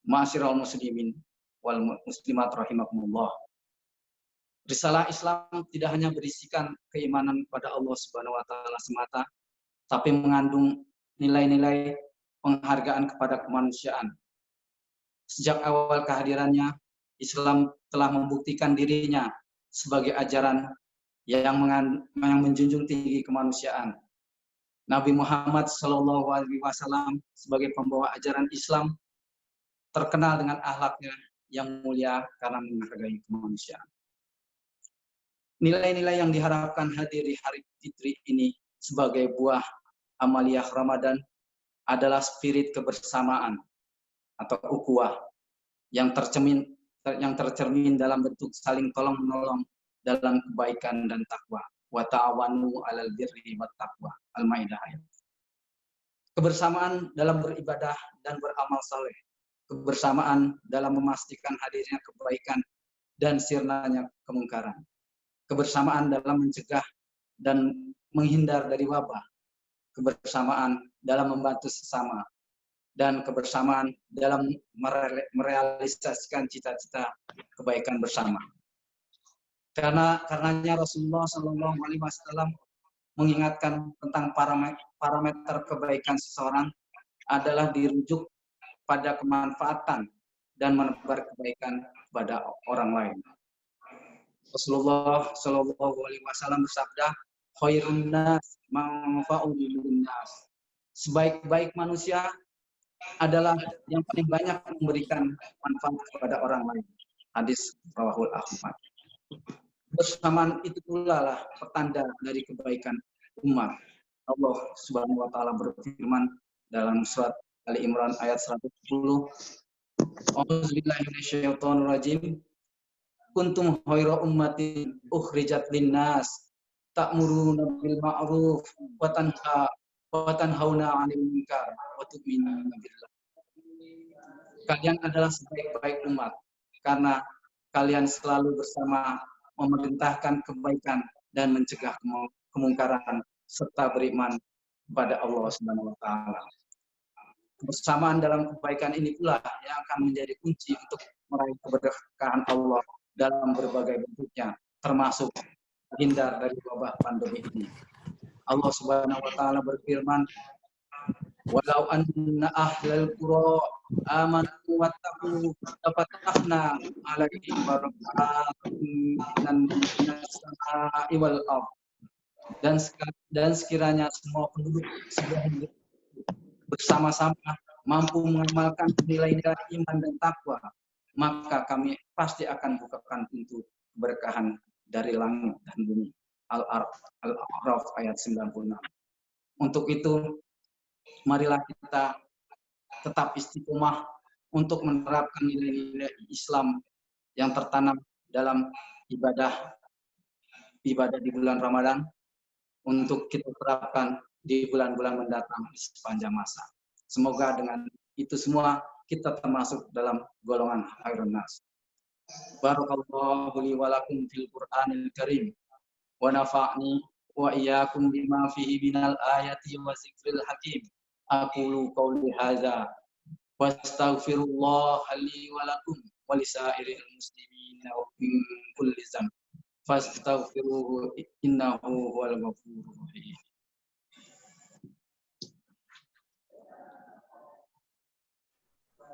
Ma'asyiral muslimin wal muslimat rahimakumullah. Risalah Islam tidak hanya berisikan keimanan kepada Allah Subhanahu wa taala semata, tapi mengandung nilai-nilai penghargaan kepada kemanusiaan. Sejak awal kehadirannya, Islam telah membuktikan dirinya sebagai ajaran yang menjunjung tinggi kemanusiaan. Nabi Muhammad SAW sebagai pembawa ajaran Islam terkenal dengan akhlaknya yang mulia karena menghargai kemanusiaan. Nilai-nilai yang diharapkan hadir di hari Fitri ini sebagai buah amaliyah Ramadan adalah spirit kebersamaan atau ukhuwah yang tercermin dalam bentuk saling tolong-menolong dalam kebaikan dan takwa. Wa ta'awanu 'alal birri wat taqwa. Al-Maidah ayat. Kebersamaan dalam beribadah dan beramal saleh. Kebersamaan dalam memastikan hadirnya kebaikan dan sirnanya kemungkaran. Kebersamaan dalam mencegah dan menghindar dari wabah. Kebersamaan dalam membantu sesama. Dan kebersamaan dalam merealisasikan cita-cita kebaikan bersama. Karenanya Rasulullah SAW mengingatkan tentang parameter kebaikan seseorang adalah dirujuk pada kemanfaatan dan menebar kebaikan kepada orang lain. Rasulullah SAW bersabda, "Khairun nas manfa'u lin-nas." Sebaik-baik manusia adalah yang paling banyak memberikan manfaat kepada orang lain. Hadis rawahul Ahmad. Bersamaan itu pula lah pertanda dari kebaikan umat. Allah Subhanahu wa taala berfirman dalam surat Ali Imran ayat 110. A'udzubillahi minasyaitonirrajim. Kuntum khairu ummatin ukhrijat linnas ta'muruna bil ma'ruf wa tanhauna 'anil munkar wa tu'minuna billah. Kalian adalah sebaik-baik umat karena kalian selalu bersama memerintahkan kebaikan dan mencegah kemungkaran serta beriman kepada Allah Subhanahu wa taala. Kebersamaan dalam kebaikan ini pula yang akan menjadi kunci untuk meraih keberkahan Allah dalam berbagai bentuknya, termasuk terhindar dari wabah pandemi ini. Allah Subhanahu wa taala berfirman, "Walau anna ahlal qura amanu wattaqu lafatahna 'alaihim barakatin minas samaa'i wal ardh." Dan sekiranya semua penduduk sebuah negeri bersama-sama mampu mengamalkan nilai-nilai iman dan takwa, maka kami pasti akan bukakan pintu keberkahan dari langit dan bumi. Al-A'raf ayat 96. Untuk itu, marilah kita tetap istiqomah untuk menerapkan nilai-nilai Islam yang tertanam dalam ibadah di bulan Ramadan untuk kita terapkan di bulan-bulan mendatang di sepanjang masa. Semoga dengan itu semua kita termasuk dalam golongan khairun nas. Barakallahu li wa lakum fil Qur'anil Karim wa nafa'ni wa iyyakum bima fihi minal ayati wa zikril hakim. Aqulu qawli hadza wa astaghfirullah li wa lakum wa lisairil muslimina min kulli dzamb. Fastaghfiruhu innahu huwal ghafurur rahim.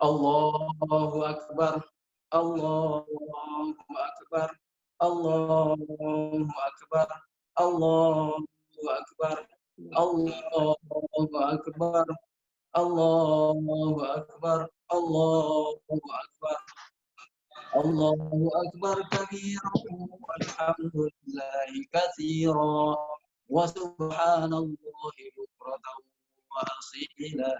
Allahu akbar, Allahu akbar, Allahu akbar, Allahu akbar, Allahu akbar, Allahu akbar, Allahu akbar, Allahu akbar kabiran walhamdulillahi katsiran wa subhanallahi bukratan wa asila.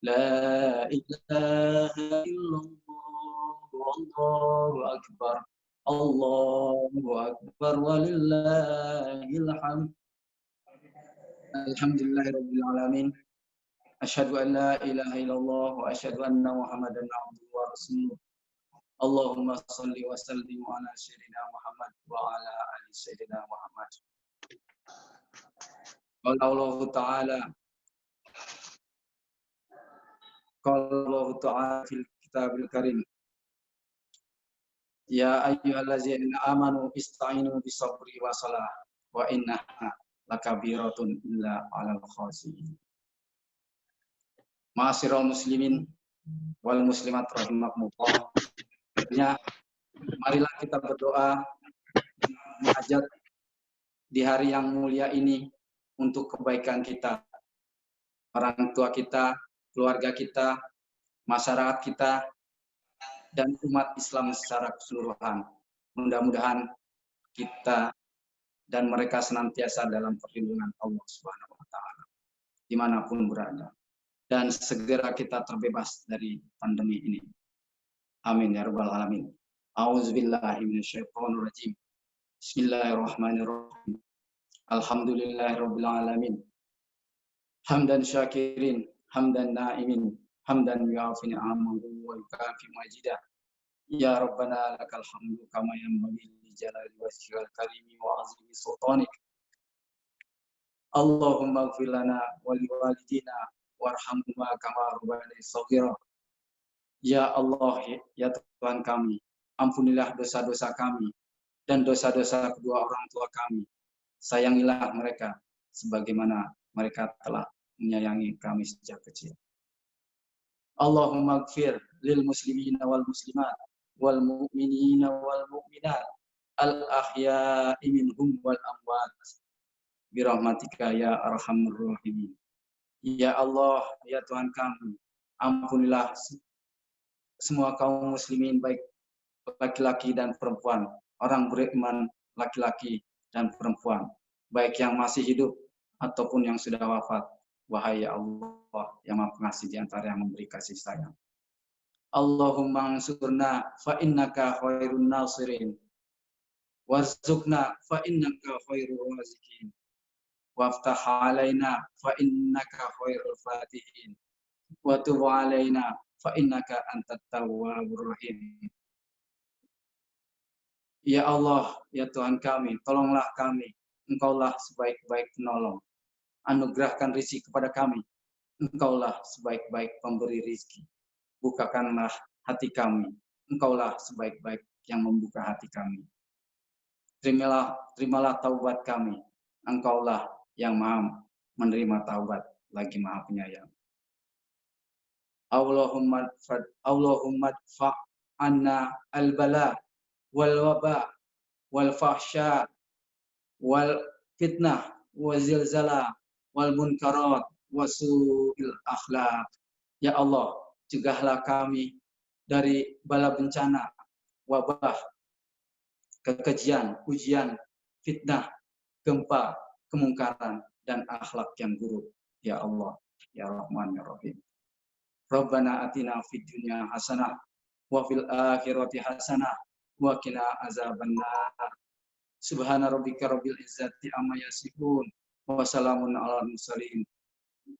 La ilaha illallah wallahu akbar, Allahu akbar walillahil hamd. Alhamdulillahirabbil alamin. Asyhadu an la ilaha illallah wa asyhadu anna Muhammadan abduhu wa rasuluh. Allahumma shalli wa sallim ala sayyidina Muhammad wa ala ali sayyidina Muhammad. Allah Ta'ala Allah Ta'ala fil kitabil karim, ya ayyuhallazina amanu ista'inu bisabri wa salah wa innaha lakabiratun illa 'alal khashiyin. Ma'asyiral muslimin wal muslimat rahimakumullah. Marilah kita berdoa munajat di hari yang mulia ini untuk kebaikan kita, orang tua kita, keluarga kita, masyarakat kita, dan umat Islam secara keseluruhan. Mudah-mudahan kita dan mereka senantiasa dalam perlindungan Allah Subhanahu wa taala dimanapun berada, dan segera kita terbebas dari pandemi ini. Amin ya rabbal alamin. A'udzubillahi minasyaitonirrajim. Bismillahirrahmanirrahim. Alhamdulillahirabbil alamin. Hamdan syakirin, hamdan na'imin, hamdan yu'afi ni'amahu wa yukafi majidah. Ya Rabbana lakal hamdu kama yanbaghi li jalali wajhikal karimi wa azimi sultanik. Allahumma ighfir lana wa liwalidina warhamhuma kama rabbayani shaghira. Ya Allah, ya Tuhan kami, ampunilah dosa-dosa kami dan dosa-dosa kedua orang tua kami. Sayangilah mereka sebagaimana mereka telah menyayangi kami sejak kecil. Allahumma ighfir lil muslimina wal muslimat wal mu'minina wal mu'minat al ahya'i minhum wal amwat bi rahmatika ya arhamar rahimin. Ya Allah, ya Tuhan kami, ampunilah semua kaum muslimin baik laki-laki dan perempuan orang beriman laki-laki dan perempuan, baik yang masih hidup ataupun yang sudah wafat. Wahai ya Allah yang Maha Pengasih di antara yang memberi kasih sayang. Allahumma ansurna fa innaka khairun nasirin. Warzuqna fa innaka khairur raziqin. Waftah alaina fa innaka khairul fatihin. Wa tub alaina fa innaka antat tawwabur rahim. Ya Allah, ya Tuhan kami, tolonglah kami. Engkaulah sebaik-baik penolong. Anugerahkan rezeki kepada kami. Engkaulah sebaik-baik pemberi rezeki. Bukakanlah hati kami. Engkaulah sebaik-baik yang membuka hati kami. Terimalah taubat kami. Engkaulah yang Maha menerima taubat, lagi Maha Penyayang. Allahumma fa'anna al-bala wal waba wal fahsya wal fitnah wal zilzala wal munkarat wasu'il akhlaq. Ya Allah, cegahlah kami dari bala bencana, wabah, kekejian, ujian, fitnah, gempa, kemungkaran, dan akhlak yang buruk. Ya Allah, ya Rahman, ya Rahim. Rabbana atina fid dunya hasanah wa fil akhirati hasanah wa qina azabannar. Subhana rabbika rabbil izzati amma yasifun wa salamun alal mursalin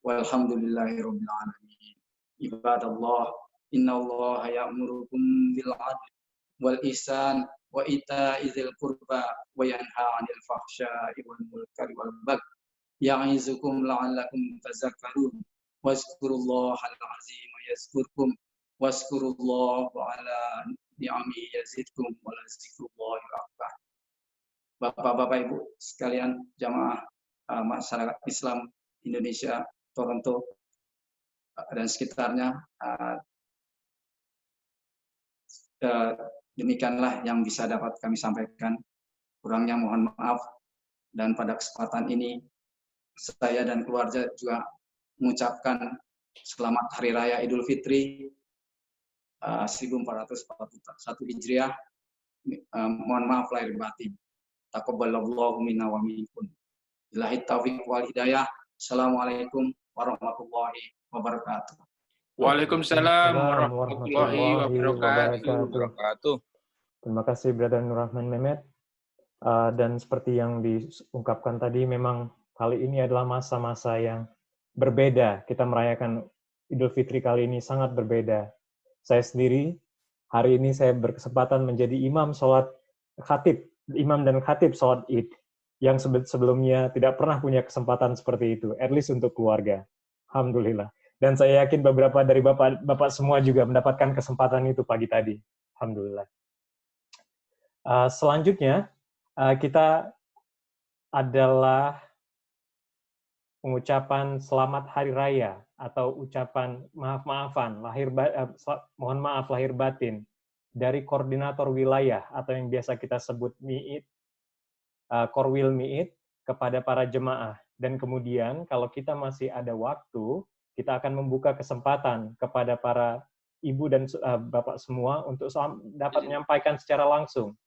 walhamdulillahi rabbil alamin. Ibadallah, innallaha ya'murukum bil 'adli wal ihsan wa ita'i dzil qurba wa yanha 'anil fahsya'i wal munkari wal baghi ya'izukum la'allakum tadhakkarun. Wazkurullahal 'azim yazkurkum wazkurullaha 'ala ni'amihi yazidkum wa lazikrullahi akbar. Bapak-bapak Ibu sekalian, jamaah masyarakat Islam Indonesia Toronto dan sekitarnya, demikianlah yang bisa dapat kami sampaikan. Kurangnya mohon maaf, dan pada kesempatan ini saya dan keluarga juga mengucapkan selamat Hari Raya Idul Fitri 1441 Hijriah. Mohon maaf lahir batin. Taqabbalallahu minna wa minkum. Billahi taufiq wal hidayah. Assalamualaikum warahmatullahi wabarakatuh. Waalaikumsalam warahmatullahi wabarakatuh. Terima kasih Brother Nur Rahman Mehmet. Dan seperti yang diungkapkan tadi, memang kali ini adalah masa-masa yang berbeda. Kita merayakan Idul Fitri kali ini sangat berbeda. Saya sendiri, hari ini saya berkesempatan menjadi imam dan khatib sholat Id, yang sebelumnya tidak pernah punya kesempatan seperti itu, at least untuk keluarga. Alhamdulillah. Dan saya yakin beberapa dari bapak semua juga mendapatkan kesempatan itu pagi tadi. Alhamdulillah. Selanjutnya, kita adalah pengucapan selamat hari raya atau ucapan mohon maaf lahir batin dari koordinator wilayah atau yang biasa kita sebut MIIT, Korwil MIIT, kepada para jemaah. Dan kemudian kalau kita masih ada waktu, kita akan membuka kesempatan kepada para ibu dan bapak semua untuk dapat menyampaikan secara langsung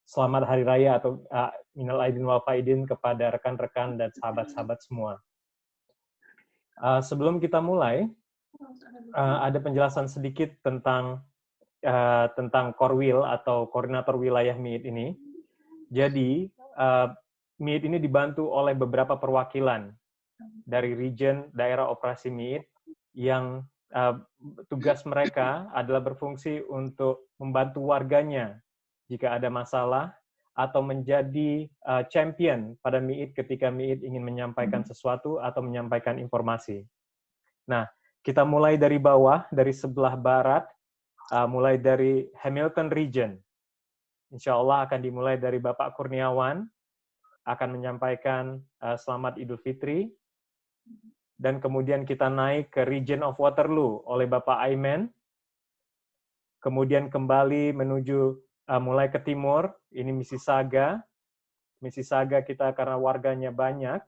selamat hari raya atau minal aidin wal faidin kepada rekan-rekan dan sahabat-sahabat semua. Sebelum kita mulai, ada penjelasan sedikit tentang Korwil atau koordinator wilayah MIIT ini. Jadi MIIT ini dibantu oleh beberapa perwakilan dari region daerah operasi MIIT yang tugas mereka adalah berfungsi untuk membantu warganya jika ada masalah atau menjadi champion pada MIIT ketika MIIT ingin menyampaikan sesuatu atau menyampaikan informasi. Nah, kita mulai dari bawah, dari sebelah barat, mulai dari Hamilton Region. Insya Allah akan dimulai dari Bapak Kurniawan, akan menyampaikan selamat Idul Fitri. Dan kemudian kita naik ke Region of Waterloo oleh Bapak Aiman. Kemudian kembali menuju mulai ke timur, ini Mississauga. Mississauga kita karena warganya banyak,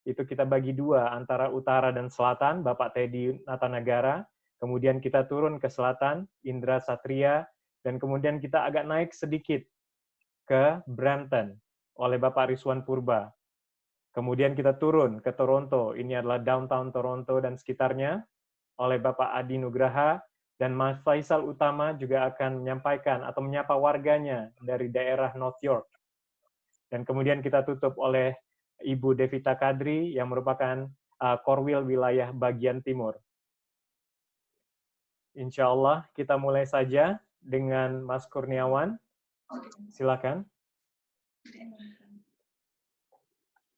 itu kita bagi dua antara utara dan selatan, Bapak Teddy Natanagara. Kemudian kita turun ke selatan, Indra Satria, Dan kemudian kita agak naik sedikit ke Brampton oleh Bapak Rizwan Purba. Kemudian kita turun ke Toronto, ini adalah downtown Toronto dan sekitarnya, oleh Bapak Adi Nugraha, dan Mas Faisal Utama juga akan menyampaikan atau menyapa warganya dari daerah North York. Dan kemudian kita tutup oleh Ibu Devita Kadri yang merupakan Korwil wilayah bagian timur. Insya Allah kita mulai saja dengan Mas Kurniawan. Silakan.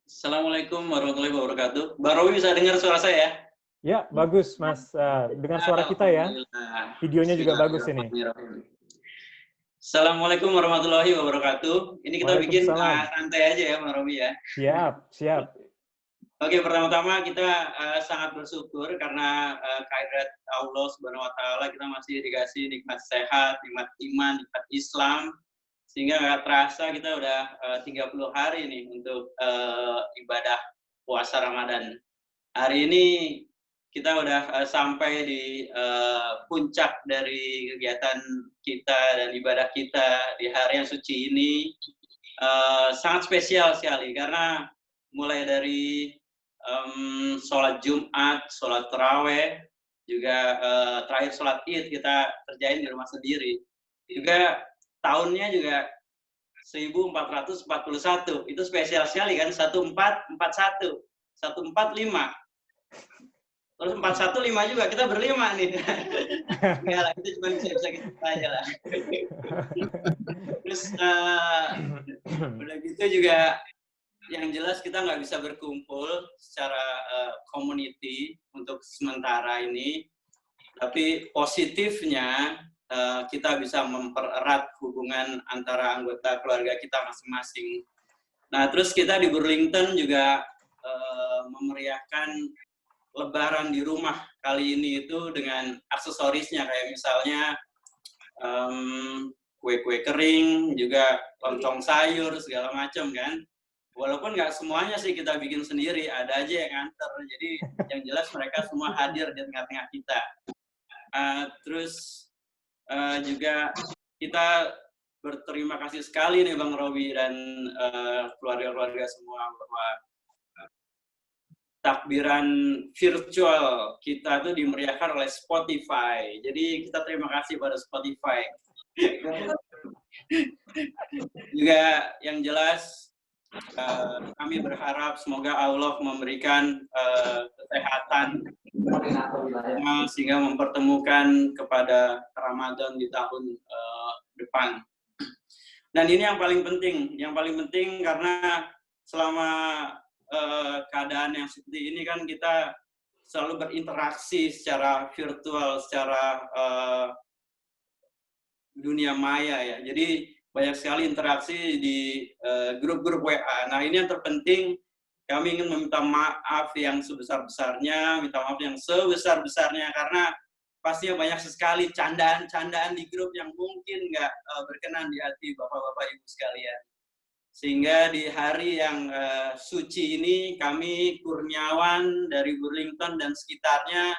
Assalamualaikum warahmatullahi wabarakatuh. Mbak Rowi bisa dengar suara saya? Ya, bagus Mas. Dengar suara kita ya. Videonya juga bagus ini. Assalamualaikum warahmatullahi wabarakatuh. Ini kita bikin santai aja ya, Mbak Rowi ya. Siap, siap. Oke, pertama-tama kita sangat bersyukur karena kehadirat Allah Subhanahu wa taala kita masih dikasih nikmat sehat, nikmat iman, nikmat Islam. Sehingga nggak terasa kita udah 30 hari nih untuk ibadah puasa Ramadan. Hari ini kita udah sampai di puncak dari kegiatan kita dan ibadah kita di hari yang suci ini. Sangat spesial sekali karena mulai dari sholat Jumat, sholat Taraweh, juga terakhir sholat Id kita kerjain di rumah sendiri. Juga tahunnya juga 1441, itu spesial sekali kan, 1441, 145. Terus 415 juga, kita berlima nih. Enggak lah, itu cuma bisa kita aja lah. Terus udah gitu juga, yang jelas kita nggak bisa berkumpul secara community untuk sementara ini. Tapi positifnya, kita bisa mempererat hubungan antara anggota keluarga kita masing-masing. Nah, terus kita di Burlington juga memeriahkan Lebaran di rumah kali ini itu dengan aksesorisnya, kayak misalnya kue-kue kering, juga lontong sayur, segala macam kan. Walaupun nggak semuanya sih kita bikin sendiri, ada aja yang nganter. Jadi yang jelas mereka semua hadir di tengah-tengah kita. Terus juga kita berterima kasih sekali nih Bang Robi dan keluarga-keluarga semua bahwa takbiran virtual kita itu dimeriahkan oleh Spotify. Jadi kita terima kasih pada Spotify. Juga yang jelas kami berharap semoga Allah memberikan kesehatan sehingga mempertemukan kepada Ramadan di tahun depan. Dan ini yang paling penting karena selama keadaan yang seperti ini kan kita selalu berinteraksi secara virtual, secara dunia maya ya. Jadi banyak sekali interaksi di grup-grup WA. Nah, ini yang terpenting, kami ingin meminta maaf yang sebesar-besarnya, minta maaf yang sebesar-besarnya, karena pastinya banyak sekali candaan-candaan di grup yang mungkin nggak berkenan di hati Bapak-Bapak Ibu sekalian. Sehingga di hari yang suci ini, kami Kurniawan dari Burlington dan sekitarnya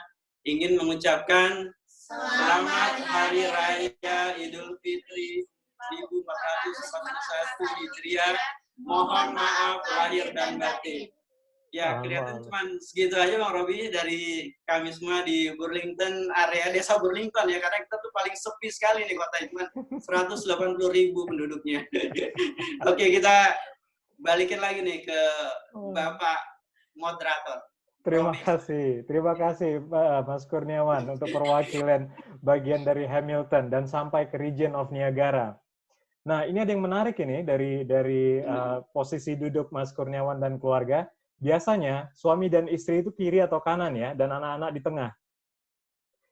ingin mengucapkan Selamat Hari Raya Idul Fitri 1441 Hijriah. Mohon maaf lahir dan batin. Ya, kelihatan cuma segitu aja Bang Robi dari kami semua di Burlington, area desa Burlington ya, karena kita tuh paling sepi sekali nih kotanya, cuma 180.000 penduduknya. Oke, kita balikin lagi nih ke Bapak moderator. Terima kasih Mas Kurniawan untuk perwakilan bagian dari Hamilton dan sampai ke region of Niagara. Nah, ini ada yang menarik ini dari posisi duduk Mas Kurniawan dan keluarga. Biasanya suami dan istri itu kiri atau kanan ya, dan anak-anak di tengah.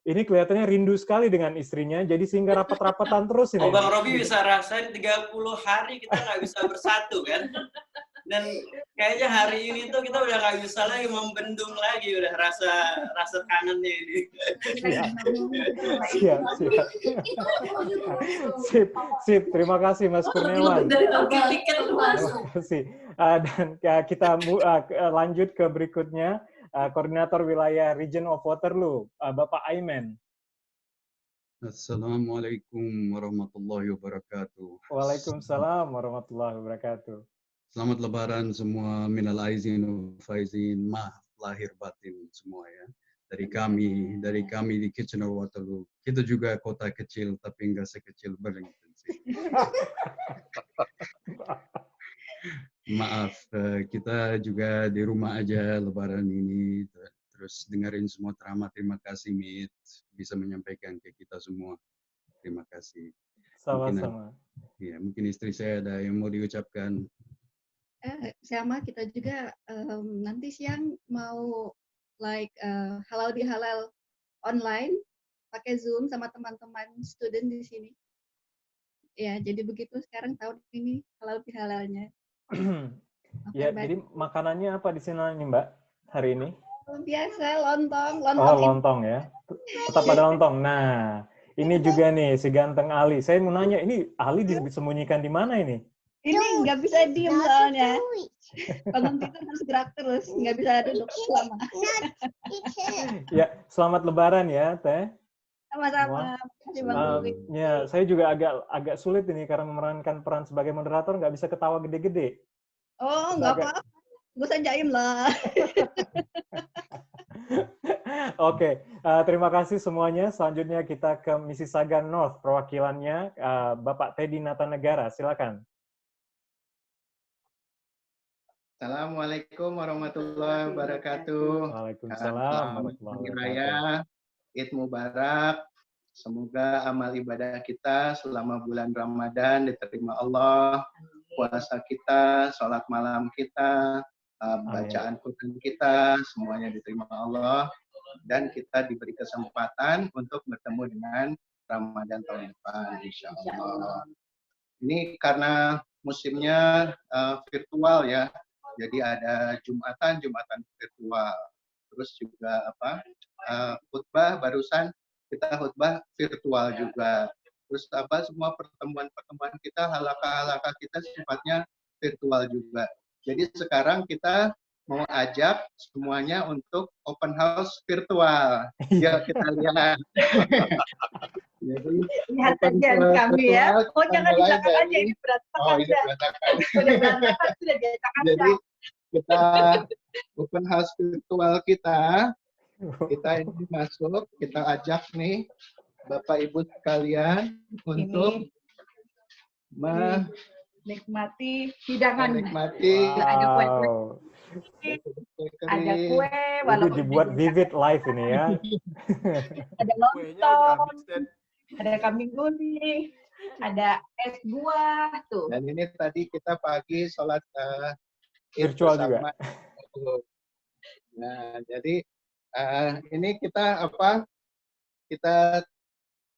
Ini kelihatannya rindu sekali dengan istrinya, jadi sehingga rapat-rapatan terus ini. Bang Robi bisa rasain 30 hari kita nggak bisa bersatu kan? Dan kayaknya hari ini tuh kita udah nggak bisa lagi membendung lagi, udah rasa kangennya ini. Sip. Terima kasih Mas Kurniawan. Terima kasih. Dan kita lanjut ke berikutnya, Koordinator Wilayah Region of Waterloo, Bapak Aiman. Assalamualaikum warahmatullahi wabarakatuh. Waalaikumsalam warahmatullahi wabarakatuh. Selamat Lebaran semua, minal aizin wal faizin, maaf lahir batin semua ya. Dari kami di Kitchener Waterloo. Kita juga kota kecil tapi enggak sekecil Burlington sih. Maaf, kita juga di rumah aja Lebaran ini. Terus dengerin semua ceramah. Terima kasih Mit, bisa menyampaikan ke kita semua. Terima kasih. Sama-sama. Ya, mungkin istri saya ada yang mau diucapkan. Sama kita juga nanti siang mau halal bihalal online pakai Zoom sama teman-teman student di sini. Ya, jadi begitu sekarang tahun ini halal bihalalnya. Ya, jadi makanannya apa di sana nih Mbak hari ini? Biasa lontong. Oh, lontong ya. Tetap ada lontong. Nah, ini juga nih si ganteng Ali. Saya mau nanya, ini Ali disembunyikan di mana ini? Ini nggak bisa diem soalnya. Bangun tidur harus gerak terus, nggak bisa duduk lama. Ya, selamat Lebaran ya, Teh. Sama-sama. Ya, saya juga agak sulit ini karena memerankan peran sebagai moderator, nggak bisa ketawa gede-gede. Oh, nggak apa-apa. Gue jaim lah. Oke, terima kasih semuanya. Selanjutnya kita ke Mississauga North, perwakilannya Bapak Teddy Natanegara. Silakan. Assalamualaikum warahmatullahi wabarakatuh. Waalaikumsalam warahmatullahi wabarakatuh. Id Mubarak. Semoga amal ibadah kita selama bulan Ramadan diterima Allah. Puasa kita, sholat malam kita, bacaan Quran kita, semuanya diterima Allah. Dan kita diberi kesempatan untuk bertemu dengan Ramadan tahun depan, insya Allah. Ini karena musimnya virtual ya. Jadi ada Jumatan virtual. Terus juga khutbah barusan kita khutbah virtual juga. Terus semua pertemuan kita, halaqah kita sifatnya virtual juga. Jadi sekarang kita mau ajak semuanya untuk open house virtual. Ya kita lihat. Jadi, lihat saja kami ya. Oh jangan dicatat aja, ini berantakan. Oh ini berantakan. Sudah berantakan, sudah diacak aja. Jadi kita open house virtual kita ini masuk, kita ajak nih Bapak Ibu sekalian untuk menikmati hidangan. Ada kue. Ada kue, walaupun dibuat vivid live ini ya. Ada lontong, ada kambing guling, ada es buah tuh. Dan ini tadi kita pagi sholat virtual juga. Nah, jadi ini kita kita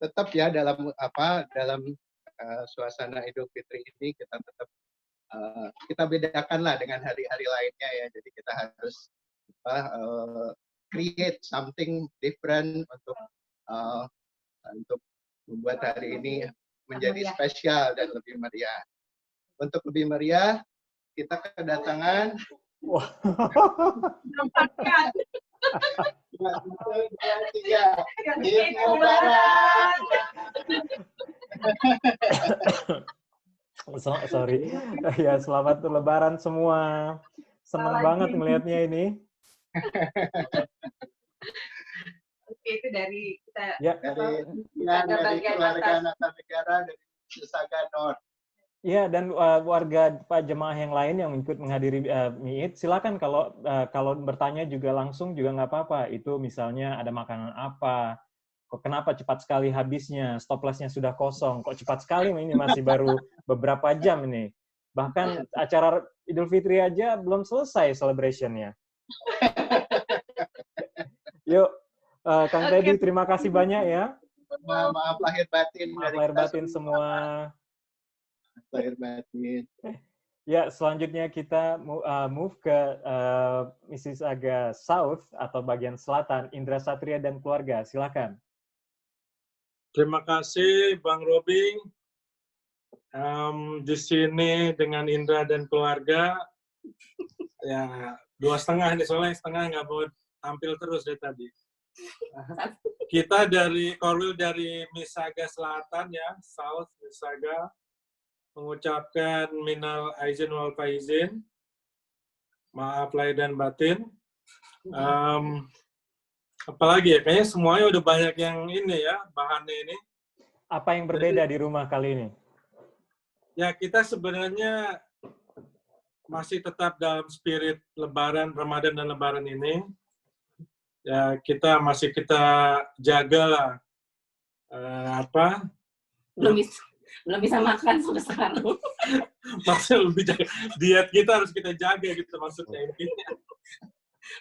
tetap ya dalam suasana Idul Fitri ini kita tetap kita bedakanlah dengan hari-hari lainnya ya. Jadi kita harus create something different untuk membuat hari ini menjadi spesial dan lebih meriah. Untuk lebih meriah, kita kedatangan Sorry. Ya, selamat Lebaran semua. Senang banget melihatnya ini. Oke, itu dari kita. Ya. Dari keluarga Natanegara dari Mississauga North. Ya, dan warga Pak jemaah yang lain yang ikut menghadiri MIIT, silakan kalau bertanya juga langsung juga nggak apa-apa. Itu misalnya ada makanan apa, kok kenapa cepat sekali habisnya, stoplessnya sudah kosong, kok cepat sekali ini masih baru beberapa jam ini. Bahkan acara Idul Fitri aja belum selesai celebrationnya. Yuk, Kang Teddy, terima kasih banyak ya. Maaf lahir batin. Lahir batin semua. Lahir batin. Ya, selanjutnya kita move ke Mississauga South atau bagian selatan, Indra Satria dan keluarga. Silakan. Terima kasih, Bang Robing. Di sini dengan Indra dan keluarga, ya 2,5 nih, soalnya setengah nggak mau tampil terus dari tadi. Kita dari Korwil dari Misaga Selatan ya, South Misaga, mengucapkan minal aizin wal faizin, maaf lahir dan batin. Apalagi ya, kayaknya semuanya udah banyak yang ini ya, bahannya ini. Apa yang berbeda di rumah kali ini? Ya, kita sebenarnya masih tetap dalam spirit Lebaran, Ramadan dan Lebaran ini. Ya, kita jagalah belum bisa makan sampai sekarang. Maksudnya lebih jaga. Diet kita harus kita jaga gitu maksudnya intinya.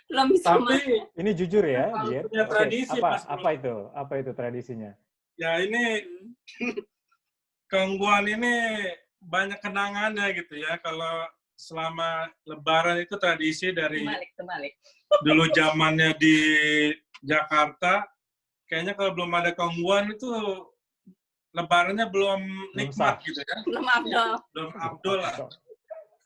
Belum bisa Tapi makan. Ini jujur ya, diet. punya tradisi Apa itu tradisinya? Ya ini Kongguan ini banyak kenangannya gitu ya. Kalau selama Lebaran itu tradisi dari Terbalik. dulu zamannya di Jakarta, kayaknya kalau belum ada Kongguan itu Lebarannya belum nikmat gitu ya. Belum afdol. Belum afdol lah.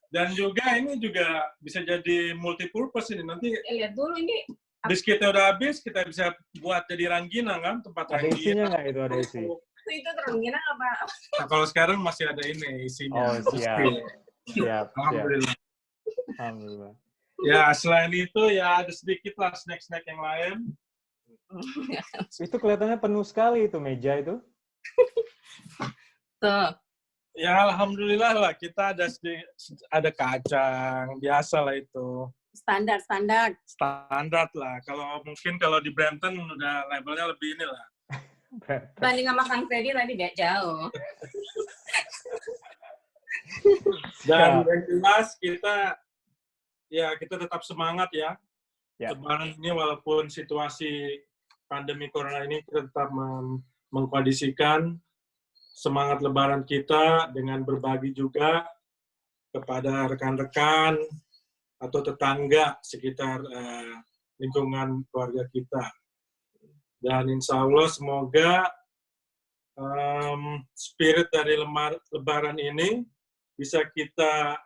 Dan juga ini juga bisa jadi multipurpose ini. Nanti Lihat dulu ini. biskitnya udah habis, kita bisa buat jadi rangginang kan, tempat Ada rangginang. isinya nggak itu? Ada isi? Itu terangginang apa? Nah, kalau sekarang masih ada ini isinya. Oh, siap. Alhamdulillah. Alhamdulillah. Ya, selain itu ya ada sedikit lah snack-snack yang lain. Itu kelihatannya penuh sekali itu meja itu. Tuh. Ya, alhamdulillah lah kita ada kacang, biasa lah itu. Standar. Standar lah. Kalau di Brampton udah levelnya lebih inilah. Banding sama Kang Freddy tadi gak jauh. Dan yang jelas kita tetap semangat ya. Lebaran ini walaupun situasi pandemi corona ini kita tetap mengkondisikan semangat Lebaran kita dengan berbagi juga kepada rekan-rekan atau tetangga sekitar lingkungan keluarga kita. Dan insya Allah semoga spirit dari Lebaran ini bisa kita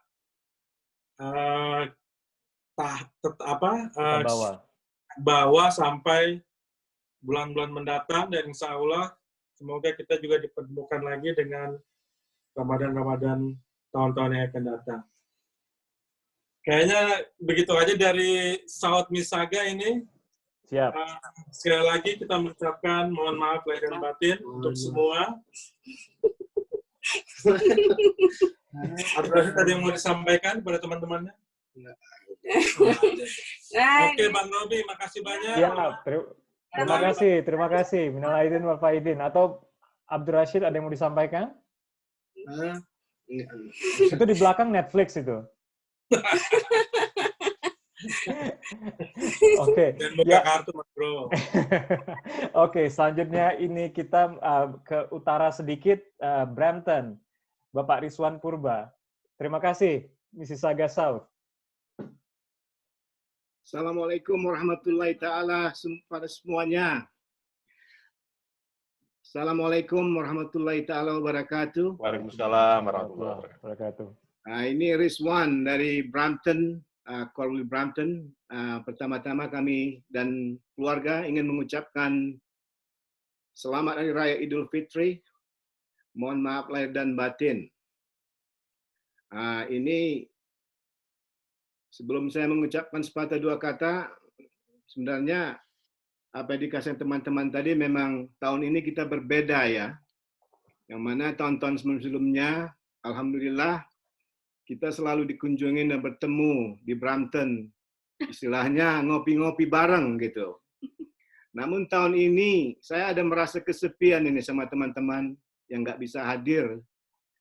bawa sampai bulan-bulan mendatang, dan insya Allah semoga kita juga dipertemukan lagi dengan Ramadan tahun-tahun yang akan datang. Kayaknya begitu aja dari South Misaga ini. Siap. Sekali lagi kita mengucapkan mohon maaf lahir dan batin untuk semua. Ada tadi yang mau disampaikan kepada teman-temannya? Oke, Bang Robi, makasih banyak. Ya, terima kasih. Minal aidin wal faizin. Atau Abdul Rashid ada yang mau disampaikan? Itu di belakang Netflix itu. Oke. Oke, selanjutnya ini kita ke utara sedikit, Brampton. Bapak Rizwan Purba. Terima kasih, Mississauga South. Assalamualaikum warahmatullahi ta'ala pada semuanya. Assalamualaikum warahmatullahi ta'ala wabarakatuh. Waalaikumsalam warahmatullahi wabarakatuh. Ini Rizwan dari Brampton, Cornwall Brampton. Pertama-tama kami dan keluarga ingin mengucapkan selamat Hari Raya Idul Fitri. Mohon maaf lahir dan batin. Ini sebelum saya mengucapkan sepatah dua kata, sebenarnya apa yang dikasih teman-teman tadi memang tahun ini kita berbeda ya. Yang mana tahun-tahun sebelumnya, alhamdulillah, kita selalu dikunjungi dan bertemu di Brampton. Istilahnya ngopi-ngopi bareng gitu. Namun tahun ini saya ada merasa kesepian ini sama teman-teman yang nggak bisa hadir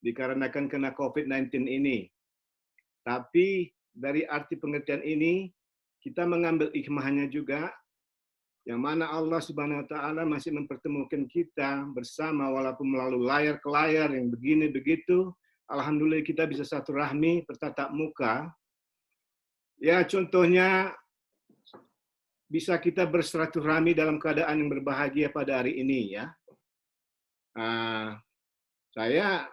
dikarenakan kena COVID-19 ini. Tapi dari arti pengertian ini, kita mengambil hikmahnya juga, yang mana Allah Subhanahu wa Ta'ala masih mempertemukan kita bersama walaupun melalui layar ke layar yang begini begitu. Alhamdulillah kita bisa satu rahmi bertatap muka. Ya contohnya bisa kita bersilaturahmi dalam keadaan yang berbahagia pada hari ini ya. Saya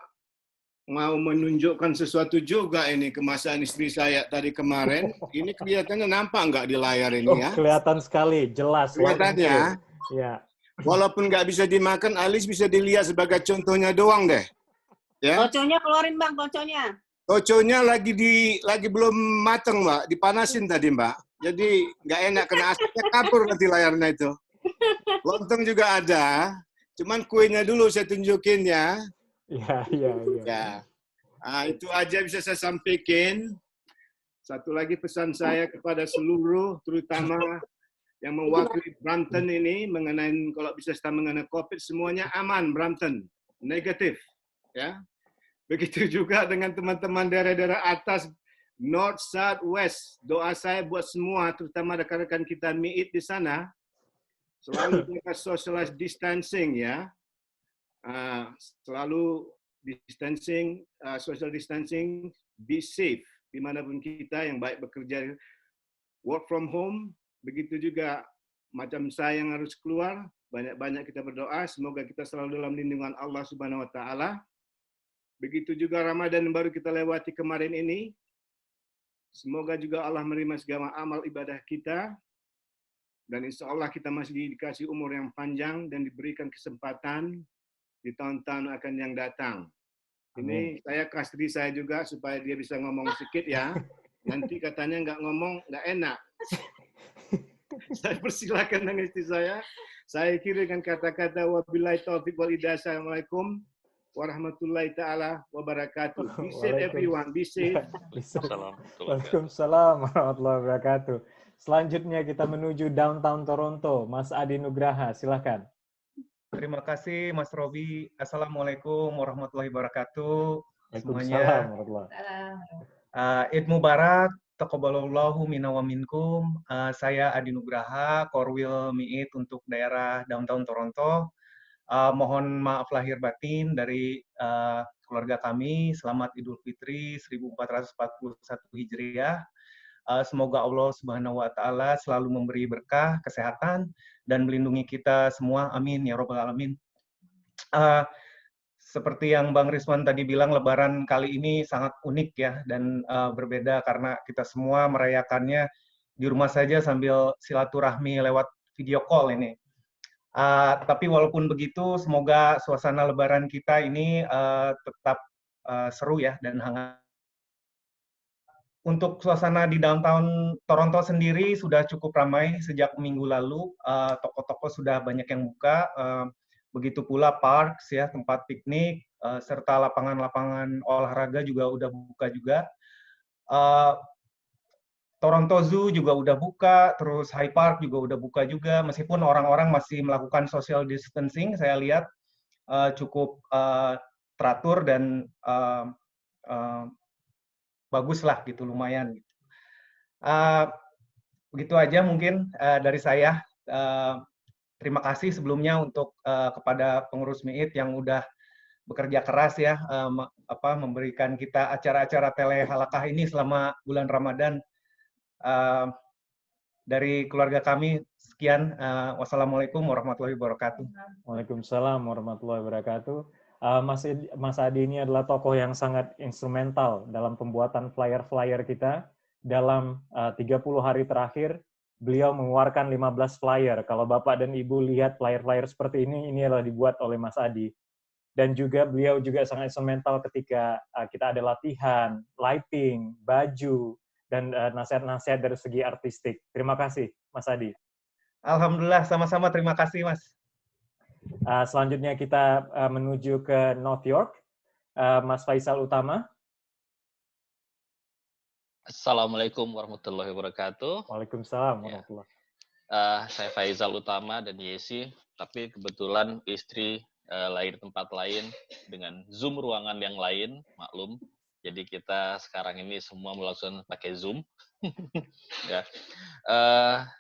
mau menunjukkan sesuatu juga ini kemasan istri saya tadi kemarin. Ini kelihatannya nampak nggak di layar ini ya? Kelihatan sekali, jelas. Kelihatannya. Ya. Walaupun nggak bisa dimakan, Alis bisa dilihat sebagai contohnya doang deh. Ya. Toconya keluarin Bang, toconya. Toconya lagi belum mateng Mbak, dipanasin tadi Mbak. Jadi nggak enak kena asapnya kabur nanti layarnya itu. Lontong juga ada, cuman kuenya dulu saya tunjukin ya. Ya. Nah, itu aja bisa saya sampaikan. Satu lagi pesan saya kepada seluruh, terutama yang mewakili Brampton ini mengenai kalau bisa mengenai COVID, semuanya aman Brampton, negatif, ya. Begitu juga dengan teman-teman daerah-daerah atas, North, South, West. Doa saya buat semua, terutama rekan-rekan kita MIIT di sana, selalu jaga social distancing ya. Selalu distancing, social distancing, be safe dimanapun kita, yang baik bekerja work from home, begitu juga macam saya yang harus keluar, banyak-banyak kita berdoa semoga kita selalu dalam lindungan Allah Subhanahu wa taala. Begitu juga Ramadan yang baru kita lewati kemarin ini, semoga juga Allah menerima segala amal ibadah kita, dan insya Allah kita masih dikasih umur yang panjang dan diberikan kesempatan di tahun-tahun akan yang datang. Ini saya kasih saya juga supaya dia bisa ngomong sedikit ya. Nanti katanya nggak ngomong, nggak enak. Saya persilakan dengan istri saya. Saya kira dengan kata-kata wabillahi taufiq wal hidayah. Assalamualaikum warahmatullahi taala wabarakatuh. Be safe everyone, be safe. Waalaikumsalam warahmatullahi wabarakatuh. Selanjutnya kita menuju downtown Toronto. Mas Adi Nugraha, silakan. Terima kasih Mas Robi. Assalamualaikum warahmatullahi wabarakatuh. Semuanya. Id Mubarak, taqabbalallahu minna wa minkum. Saya Adi Nugraha, Korwil MIIT untuk daerah downtown Toronto. Mohon maaf lahir batin dari keluarga kami. Selamat Idul Fitri 1441 Hijriah. Semoga Allah Subhanahu wa taala selalu memberi berkah, kesehatan, dan melindungi kita semua. Amin ya rabbal alamin. Seperti yang Bang Rizwan tadi bilang, Lebaran kali ini sangat unik ya, dan berbeda karena kita semua merayakannya di rumah saja sambil silaturahmi lewat video call ini. Tapi walaupun begitu, semoga suasana Lebaran kita ini tetap seru ya dan hangat. Untuk suasana di downtown Toronto sendiri sudah cukup ramai sejak minggu lalu. Toko-toko sudah banyak yang buka. Begitu pula parks ya, tempat piknik, serta lapangan-lapangan olahraga juga udah buka juga. Toronto Zoo juga udah buka, terus High Park juga udah buka juga. Meskipun orang-orang masih melakukan social distancing, saya lihat cukup teratur dan bagus lah gitu, lumayan. Begitu aja mungkin dari saya. Terima kasih sebelumnya untuk kepada pengurus MIIT yang udah bekerja keras ya, memberikan kita acara-acara telehalakah ini selama bulan Ramadan. Dari keluarga kami sekian. Wassalamualaikum warahmatullahi wabarakatuh. Waalaikumsalam warahmatullahi wabarakatuh. Mas Adi ini adalah tokoh yang sangat instrumental dalam pembuatan flyer-flyer kita. Dalam 30 hari terakhir, beliau mengeluarkan 15 flyer. Kalau Bapak dan Ibu lihat flyer-flyer seperti ini adalah dibuat oleh Mas Adi. Dan juga beliau juga sangat instrumental ketika kita ada latihan, lighting, baju, dan nasihat-nasihat dari segi artistik. Terima kasih, Mas Adi. Alhamdulillah, sama-sama. Terima kasih, Mas. Selanjutnya kita menuju ke North York. Mas Faisal Utama. Assalamualaikum warahmatullahi wabarakatuh. Waalaikumsalam warahmatullahi wabarakatuh. Saya Faisal Utama dan Yesi, tapi kebetulan istri lahir tempat lain dengan Zoom ruangan yang lain, maklum. Jadi kita sekarang ini semua melakukan pakai Zoom. Ya.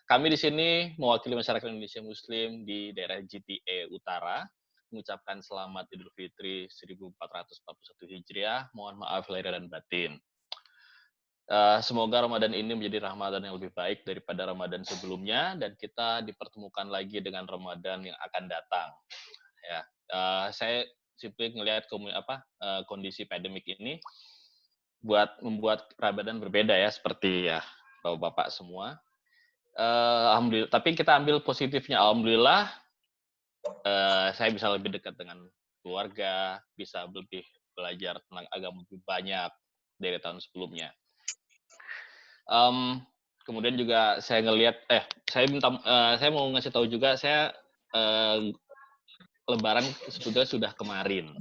Kami di sini mewakili masyarakat Indonesia Muslim di daerah GTA Utara, mengucapkan selamat Idul Fitri 1441 Hijriah. Mohon maaf lahir dan batin. Semoga Ramadan ini menjadi Ramadan yang lebih baik daripada Ramadan sebelumnya, dan kita dipertemukan lagi dengan Ramadan yang akan datang. Ya, sipil ngelihat kondisi pandemik ini membuat Ramadan berbeda ya, seperti ya bapak-bapak semua. Alhamdulillah, tapi kita ambil positifnya. Alhamdulillah, saya bisa lebih dekat dengan keluarga, bisa lebih belajar tentang agama lebih banyak dari tahun sebelumnya. Kemudian juga saya ngelihat, saya mau ngasih tahu juga, saya Lebaran sebetulnya sudah kemarin.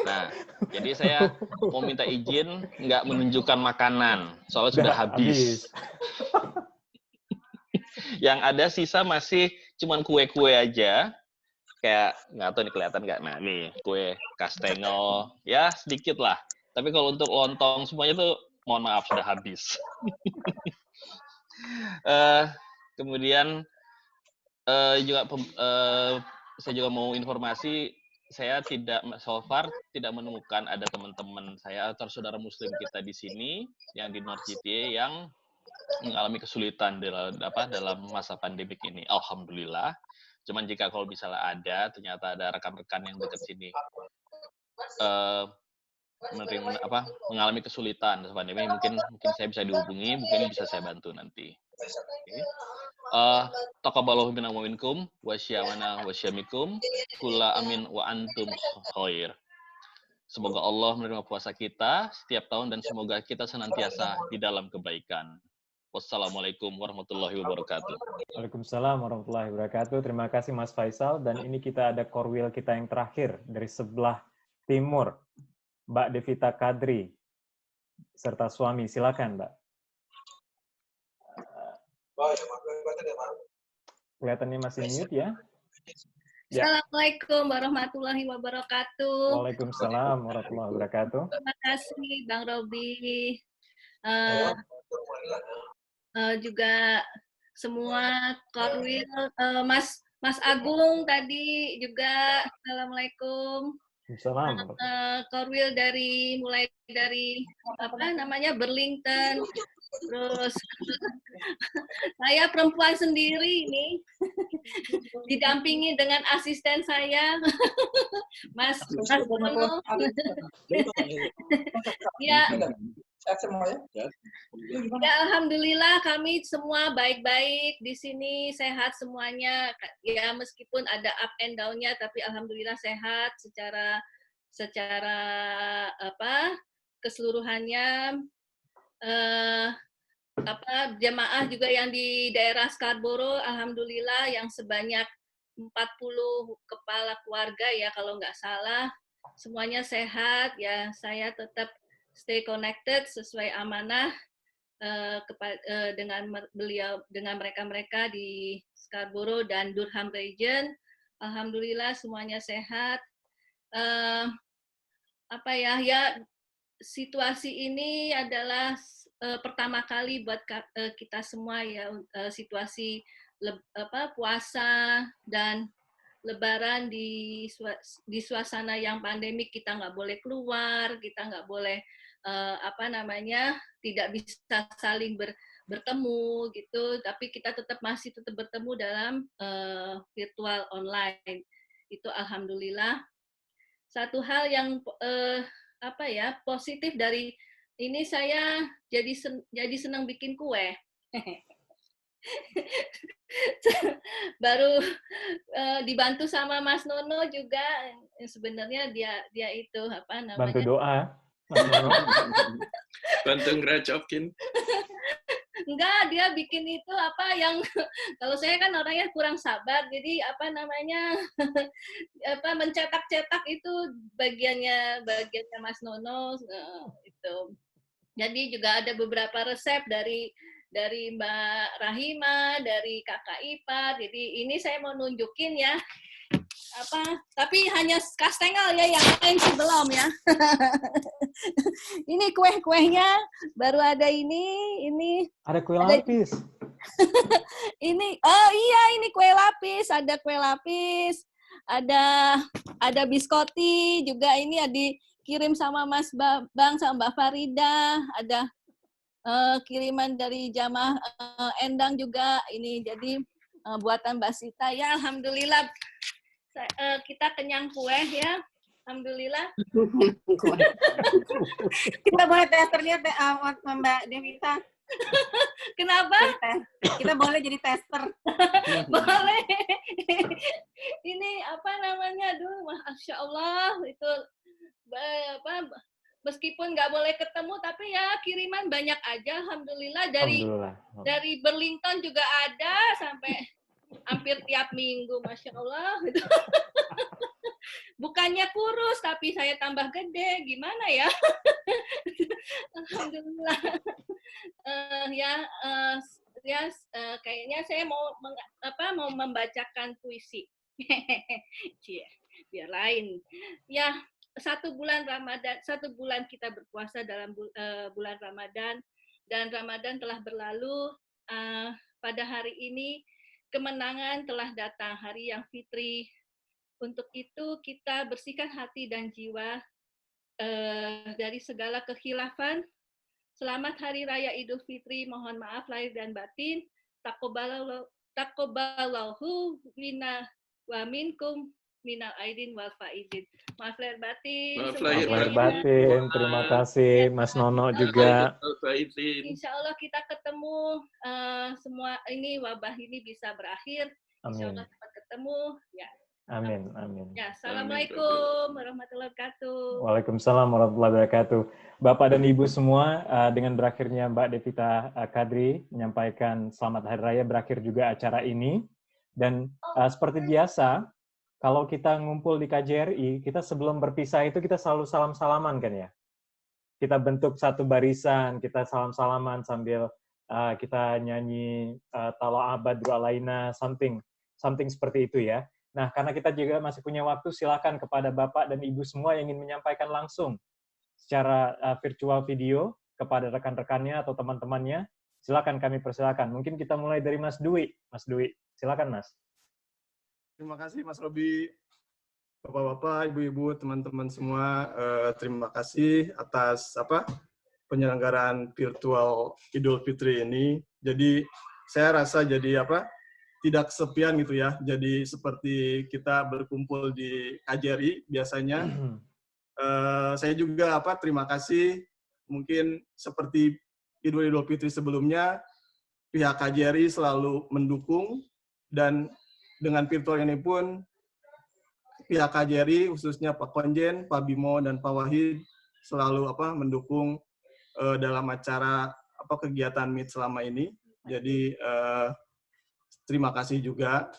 Nah, jadi saya mau minta izin nggak menunjukkan makanan, soalnya sudah habis. Yang ada sisa masih cuman kue-kue aja, kayak nggak tahu nih kelihatan nggak. Nah, nih kue kastengel, ya sedikit lah. Tapi kalau untuk lontong semuanya tuh, mohon maaf sudah habis. Kemudian saya juga mau informasi. Saya so far tidak menemukan ada teman-teman saya atau saudara muslim kita di sini yang di North GTA yang mengalami kesulitan dalam masa pandemik ini. Alhamdulillah. Cuman jika kalau misalnya ternyata ada rekan-rekan yang dekat sini mengalami kesulitan dalam pandemi, mungkin saya bisa dihubungi, mungkin bisa saya bantu nanti. Okay. Taqabbalallahu minna wa minkum wa syamana wa syamikum kulla amin wa antum khair. Semoga Allah menerima puasa kita setiap tahun dan semoga kita senantiasa di dalam kebaikan. Wassalamualaikum warahmatullahi wabarakatuh. Waalaikumsalam warahmatullahi wabarakatuh. Terima kasih Mas Faisal. Dan ini kita ada korwil kita yang terakhir dari sebelah timur, Mbak Devita Kadri serta suami. Silakan, Mbak. Kelihatannya masih mute ya. Assalamualaikum warahmatullahi wabarakatuh. Waalaikumsalam warahmatullahi wabarakatuh. Terima kasih Bang Robi. Juga semua korwil, Mas Agung tadi juga. Assalamualaikum. Korwil mulai dari Burlington, terus saya perempuan sendiri ini didampingi dengan asisten saya, Mas Bono. Ya, alhamdulillah kami semua baik-baik di sini, sehat semuanya. Ya meskipun ada up and down-nya, tapi alhamdulillah sehat secara keseluruhannya. Jemaah juga yang di daerah Scarborough, alhamdulillah yang sebanyak 40 kepala keluarga ya kalau nggak salah, semuanya sehat ya. Saya tetap stay connected sesuai amanah dengan mereka di Scarborough dan Durham region. Alhamdulillah semuanya sehat. Situasi ini adalah pertama kali buat kita semua ya, situasi puasa dan Lebaran di suasana yang pandemik. Kita nggak boleh keluar, kita nggak boleh tidak bisa saling bertemu gitu, tapi kita masih tetap bertemu dalam virtual online. Itu alhamdulillah. Satu hal yang positif dari ini, saya jadi senang bikin kue. Baru dibantu sama Mas Nono juga. Sebenarnya dia itu bantu doa. Bantu ngeracokin. Enggak, dia bikin itu yang kalau saya kan orangnya kurang sabar, jadi mencetak-cetak itu bagiannya Mas Nono itu. Jadi juga ada beberapa resep dari Mbak Rahima, dari Kakak Ipar. Jadi ini saya mau nunjukin ya. Tapi hanya kastengel ya, yang lain sih belum ya. Ini kue-kuenya baru ada ini. Ada kue lapis. ini kue lapis, ada kue lapis, ada biskoti juga, ini dikirim sama Mas Bang sama Mbak Farida, ada kiriman dari jamaah Endang juga ini, jadi buatan Mbak Sita ya. Alhamdulillah kita kenyang kue ya. Alhamdulillah. Kita boleh testernya Mbak Devita. Kenapa? Kita boleh jadi tester. Boleh. Ini apa namanya? Aduh, Masya Allah itu apa? Meskipun nggak boleh ketemu, tapi ya kiriman banyak aja. Alhamdulillah dari Burlington juga ada sampai hampir tiap minggu, Masya Allah. Bukannya kurus, tapi saya tambah gede. Gimana ya? Alhamdulillah. Kayaknya saya mau membacakan puisi. Biar lain. Ya, 1 bulan Ramadan, 1 bulan kita berpuasa dalam bulan Ramadan, dan Ramadan telah berlalu. Pada hari ini kemenangan telah datang, hari yang fitri. Untuk itu kita bersihkan hati dan jiwa dari segala kekhilafan. Selamat Hari Raya Idul Fitri, mohon maaf lahir dan batin. Taqabbalallahu minna wa minkum minal aidin wal faizin. Maaf lahir batin. Maaf lahir batin. Terima kasih Mas Nono juga. Insya Allah kita ketemu semua ini, wabah ini bisa berakhir. Insya Allah cepat ketemu. Ya. Amin, amin. Ya, assalamualaikum warahmatullahi wabarakatuh. Waalaikumsalam warahmatullahi wabarakatuh. Bapak dan Ibu semua, dengan berakhirnya Mbak Devita Kadri menyampaikan selamat Hari Raya, berakhir juga acara ini. Dan seperti biasa, kalau kita ngumpul di KJRI, kita sebelum berpisah itu kita selalu salam-salaman kan ya? Kita bentuk satu barisan, kita salam-salaman sambil kita nyanyi Tala Badru Alaina, something seperti itu ya. Nah, karena kita juga masih punya waktu, silakan kepada Bapak dan Ibu semua yang ingin menyampaikan langsung secara virtual video kepada rekan-rekannya atau teman-temannya, silakan kami persilakan. Mungkin kita mulai dari Mas Dwi. Mas Dwi, silakan Mas. Terima kasih Mas Robi, Bapak-bapak, Ibu-ibu, teman-teman semua. Terima kasih atas penyelenggaraan virtual Idul Fitri ini. Jadi saya rasa jadi tidak kesepian gitu ya. Jadi seperti kita berkumpul di KJRI biasanya. Saya juga terima kasih. Mungkin seperti Idul Fitri sebelumnya, pihak KJRI selalu mendukung, dan dengan virtual ini pun pihak KJRI khususnya Pak Konjen, Pak Bimo, dan Pak Wahid selalu mendukung dalam acara kegiatan MIT selama ini. Jadi terima kasih juga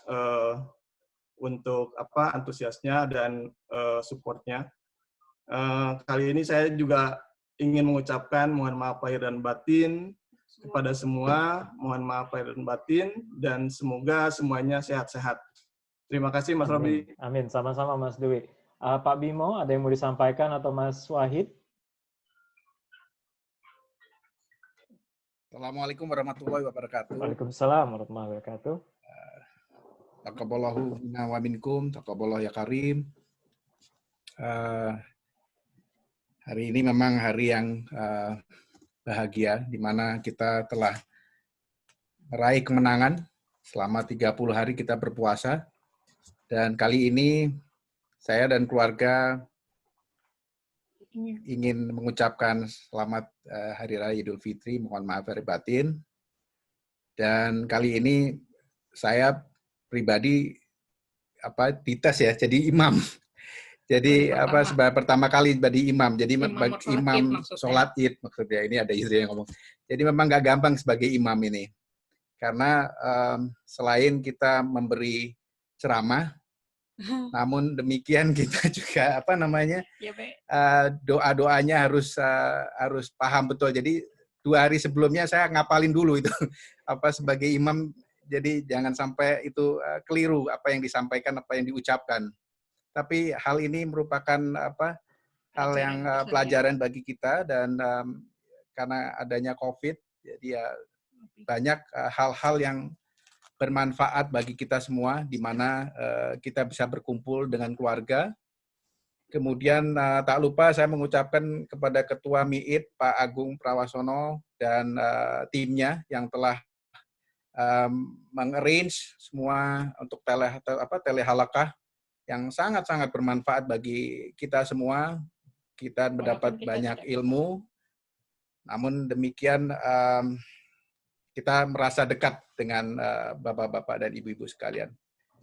untuk antusiasnya dan supportnya. Kali ini saya juga ingin mengucapkan mohon maaf lahir dan batin kepada semua, mohon maaf lahir dan batin, dan semoga semuanya sehat-sehat. Terima kasih Mas Robi. Amin, sama-sama Mas Dwi. Pak Bimo, ada yang mau disampaikan atau Mas Wahid? Assalamualaikum warahmatullahi wabarakatuh. Waalaikumsalam warahmatullahi wabarakatuh. Taqabbalallahu minna wa minkum, taqabbalallahu ya karim. Hari ini memang hari yang bahagia, di mana kita telah meraih kemenangan selama 30 hari kita berpuasa. Dan kali ini saya dan keluarga ingin mengucapkan selamat Hari Raya Idul Fitri, mohon maaf lahir batin. Dan kali ini saya pribadi dites ya, jadi imam. Jadi pertama kali jadi imam. Jadi imam sholat Id maksudnya. Ini ada istri yang ngomong. Jadi memang nggak gampang sebagai imam ini, karena selain kita memberi ceramah, namun demikian kita juga doa-doanya harus paham betul. Jadi 2 hari sebelumnya saya ngapalin dulu itu sebagai imam. Jadi jangan sampai itu keliru apa yang disampaikan, apa yang diucapkan. Tapi hal ini merupakan hal yang pelajaran bagi kita, dan karena adanya COVID, jadi ya banyak hal-hal yang bermanfaat bagi kita semua, di mana kita bisa berkumpul dengan keluarga. Kemudian tak lupa saya mengucapkan kepada Ketua MIIT Pak Agung Prawasono dan timnya yang telah mengarrange semua untuk telehalakah yang sangat-sangat bermanfaat bagi kita semua. Kita mendapat banyak ilmu. Namun demikian kita merasa dekat dengan bapak-bapak dan ibu-ibu sekalian.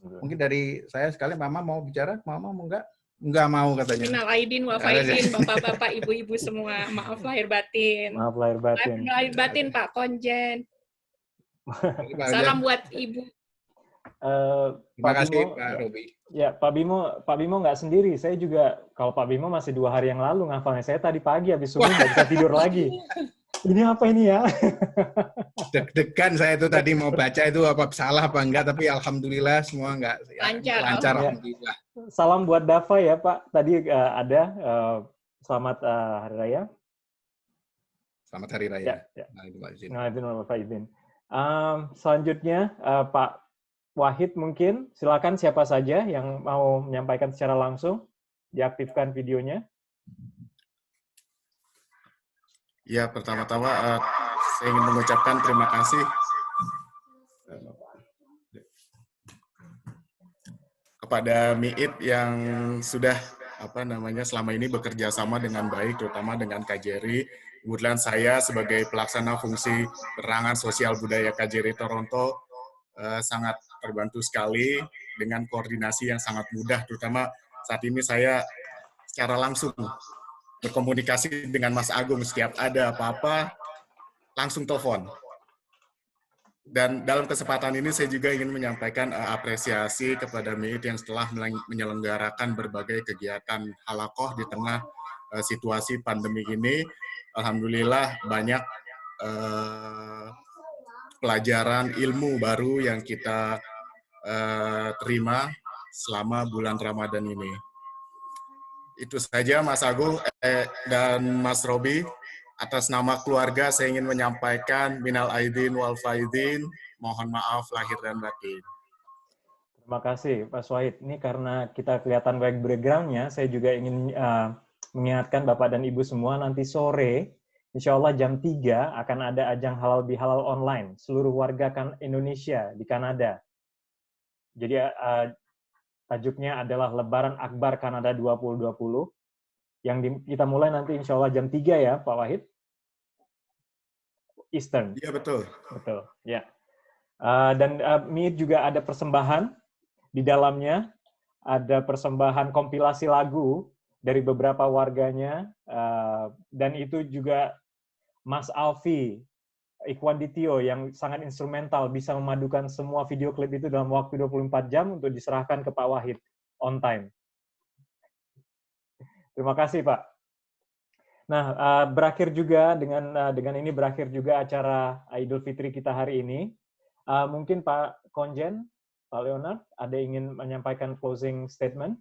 Mungkin dari saya sekalian, Mama mau bicara? Mama mau enggak? Enggak mau katanya. Minal aidin wal faizin, bapak-bapak, ibu-ibu semua. Maaf lahir batin. Maaf lahir batin. Maaf lahir batin, Pak Konjen. Salam buat ibu. Terima kasih, Pak Robi. Ya, Pak Bimo nggak sendiri. Saya juga, kalau Pak Bimo masih 2 hari yang lalu ngafalnya. Saya tadi pagi habis subuh nggak bisa tidur lagi. Ini apa ini ya? Deg-degan saya itu tadi mau baca itu apa salah apa enggak, tapi alhamdulillah semua enggak lancar alhamdulillah. Salam buat Dava ya Pak. Tadi ada selamat hari raya. Selamat hari raya. Ya. Nah, selanjutnya Pak Wahid mungkin silakan siapa saja yang mau menyampaikan secara langsung, diaktifkan videonya. Ya, pertama-tama saya ingin mengucapkan terima kasih kepada MIIT yang sudah selama ini bekerja sama dengan baik, terutama dengan KJRI. Kebetulan saya sebagai pelaksana fungsi penerangan sosial budaya KJRI Toronto sangat terbantu sekali dengan koordinasi yang sangat mudah, terutama saat ini saya secara langsung berkomunikasi dengan Mas Agung. Setiap ada apa-apa, langsung telepon. Dan dalam kesempatan ini saya juga ingin menyampaikan apresiasi kepada MIIT yang setelah menyelenggarakan berbagai kegiatan halakoh di tengah situasi pandemi ini. Alhamdulillah banyak pelajaran ilmu baru yang kita terima selama bulan Ramadan ini. Itu saja Mas Agung dan Mas Robi. Atas nama keluarga saya ingin menyampaikan minal aidin wal faizin, mohon maaf lahir dan batin. Terima kasih Pak Wahid. Ini karena kita kelihatan background-nya, saya juga ingin mengingatkan Bapak dan Ibu semua, nanti sore insya Allah jam 3 akan ada ajang halal bihalal online seluruh warga Indonesia di Kanada. Jadi tajuknya adalah Lebaran Akbar Kanada 2020 yang kita mulai nanti insya Allah jam 3 ya Pak Wahid. Eastern. Iya betul. Betul. Ya. Dan MIIT juga ada persembahan di dalamnya, ada persembahan kompilasi lagu dari beberapa warganya, dan itu juga Mas Alfi Ikhwan Ditio yang sangat instrumental bisa memadukan semua video klip itu dalam waktu 24 jam untuk diserahkan ke Pak Wahid on time. Terima kasih Pak. Nah, berakhir juga dengan ini berakhir juga acara Idul Fitri kita hari ini. Mungkin Pak Konjen, Pak Leonard, ada ingin menyampaikan closing statement?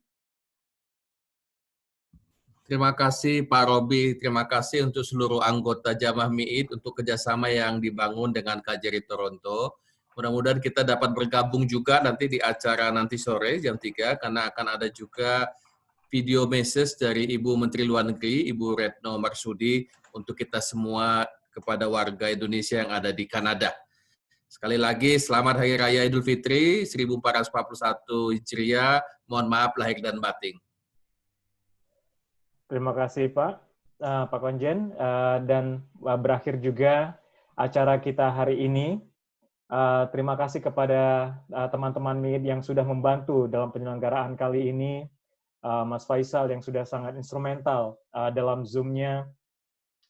Terima kasih Pak Robi, terima kasih untuk seluruh anggota Jamaah MIIT untuk kerjasama yang dibangun dengan KJRI Toronto. Mudah-mudahan kita dapat bergabung juga nanti di acara nanti sore jam 3, karena akan ada juga video message dari Ibu Menteri Luar Negeri, Ibu Retno Marsudi, untuk kita semua kepada warga Indonesia yang ada di Kanada. Sekali lagi, selamat Hari Raya Idul Fitri 1441 Hijriah. Mohon maaf lahir dan batin. Terima kasih Pak Konjen. Dan berakhir juga acara kita hari ini. Terima kasih kepada teman-teman MIIT yang sudah membantu dalam penyelenggaraan kali ini. Mas Faisal yang sudah sangat instrumental dalam Zoom-nya,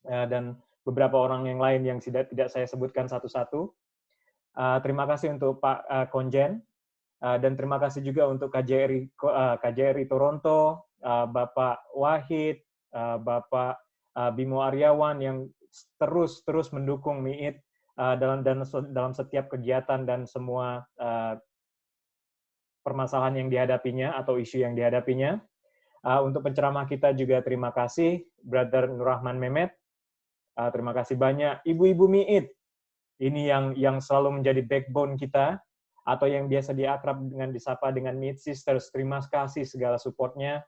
dan beberapa orang yang lain yang tidak saya sebutkan satu-satu. Terima kasih untuk Pak Konjen, dan terima kasih juga untuk KJRI Toronto, Bapak Wahid, Bapak Bimo Aryawan yang terus mendukung MIIT dalam setiap kegiatan dan semua permasalahan yang dihadapinya atau isu yang dihadapinya. Untuk penceramah kita juga terima kasih Brother Nurrahman Mehmet. Terima kasih banyak ibu-ibu MIIT. Ini yang selalu menjadi backbone kita, atau yang biasa diakrab dengan disapa dengan MIIT Sisters. Terima kasih segala support-nya.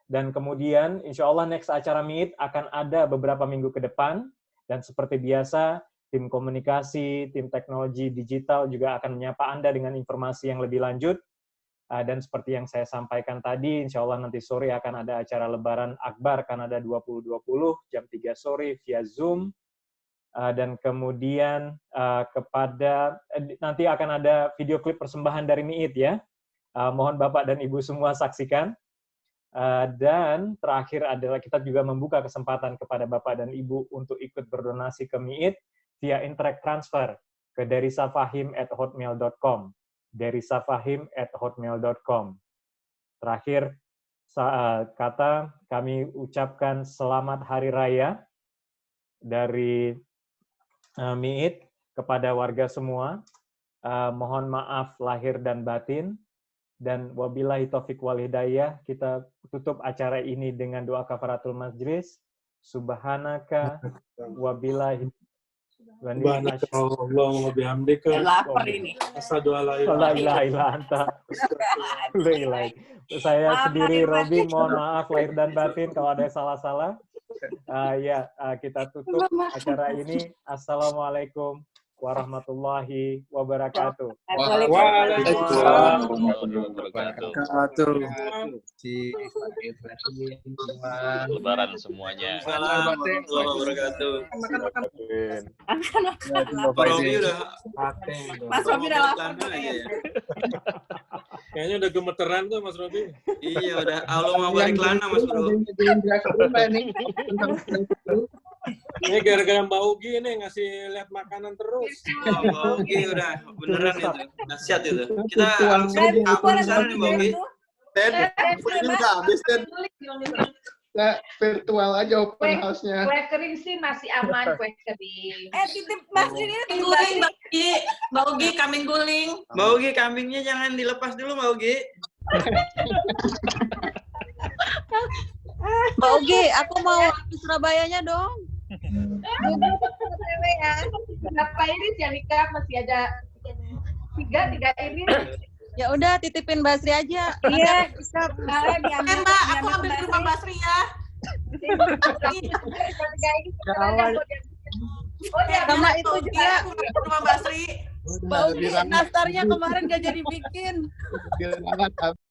Dan kemudian insya Allah next acara MIIT akan ada beberapa minggu ke depan, dan seperti biasa tim komunikasi, tim teknologi digital juga akan menyapa Anda dengan informasi yang lebih lanjut. Dan seperti yang saya sampaikan tadi, insya Allah nanti sore akan ada acara Lebaran Akbar Kanada 2020 jam 3 sore via Zoom. Dan kemudian kepada nanti akan ada video klip persembahan dari MIIT ya. Mohon Bapak dan Ibu semua saksikan. Dan terakhir adalah kita juga membuka kesempatan kepada Bapak dan Ibu untuk ikut berdonasi ke MIIT via Interact Transfer ke derisafahim@hotmail.com. derisafahim@hotmail.com. Terakhir kata kami ucapkan selamat hari raya dari MIIT kepada warga semua. Mohon maaf lahir dan batin, dan wabillahi taufiq wal hidayah. Kita tutup acara ini dengan doa kafaratul majlis. Subhanaka wabillahi Allahumma bihamdika. Lapar ini. Asyhadu an la ilaha illa anta. Saya sendiri Robi, mohon maaf lahir dan batin kalau ada salah-salah. Kita tutup acara ini. Assalamualaikum warahmatullahi wabarakatuh. Waalaikumsalam warahmatullahi wabarakatuh. Lebaran semuanya. Warahmatullahi wabarakatuh. Mas Robi udah lapar. Kayaknya udah gemeteran tuh Mas Robi. Iya udah. Allah mau balik lana Mas Bro. Ini gara-gara Mbak Ugi nih ngasih lihat makanan terus. Oh, Mbak Ugi udah beneran itu. Dahsyat itu. Kita langsung kabur sana nih Mbak Ugi. Udah habis Nah, virtual aja open house-nya. Kue kering sih masih aman, kue kering. Titip Mas ini guling Mbak Ugi, kambing guling. Mbak Ugi, kambingnya jangan dilepas dulu Mbak Ugi. Mbak Ugi, aku mau ke Surabayanya dong. Berapa iris ya nikah? Masih ada tiga iris. Ya udah titipin Basri aja. Iya, bisa. Mbak, aku ambil ke rumah Basri ya. Sama itu juga rumah Basri. Mbak Ugi, daftarnya kemarin gak jadi bikin.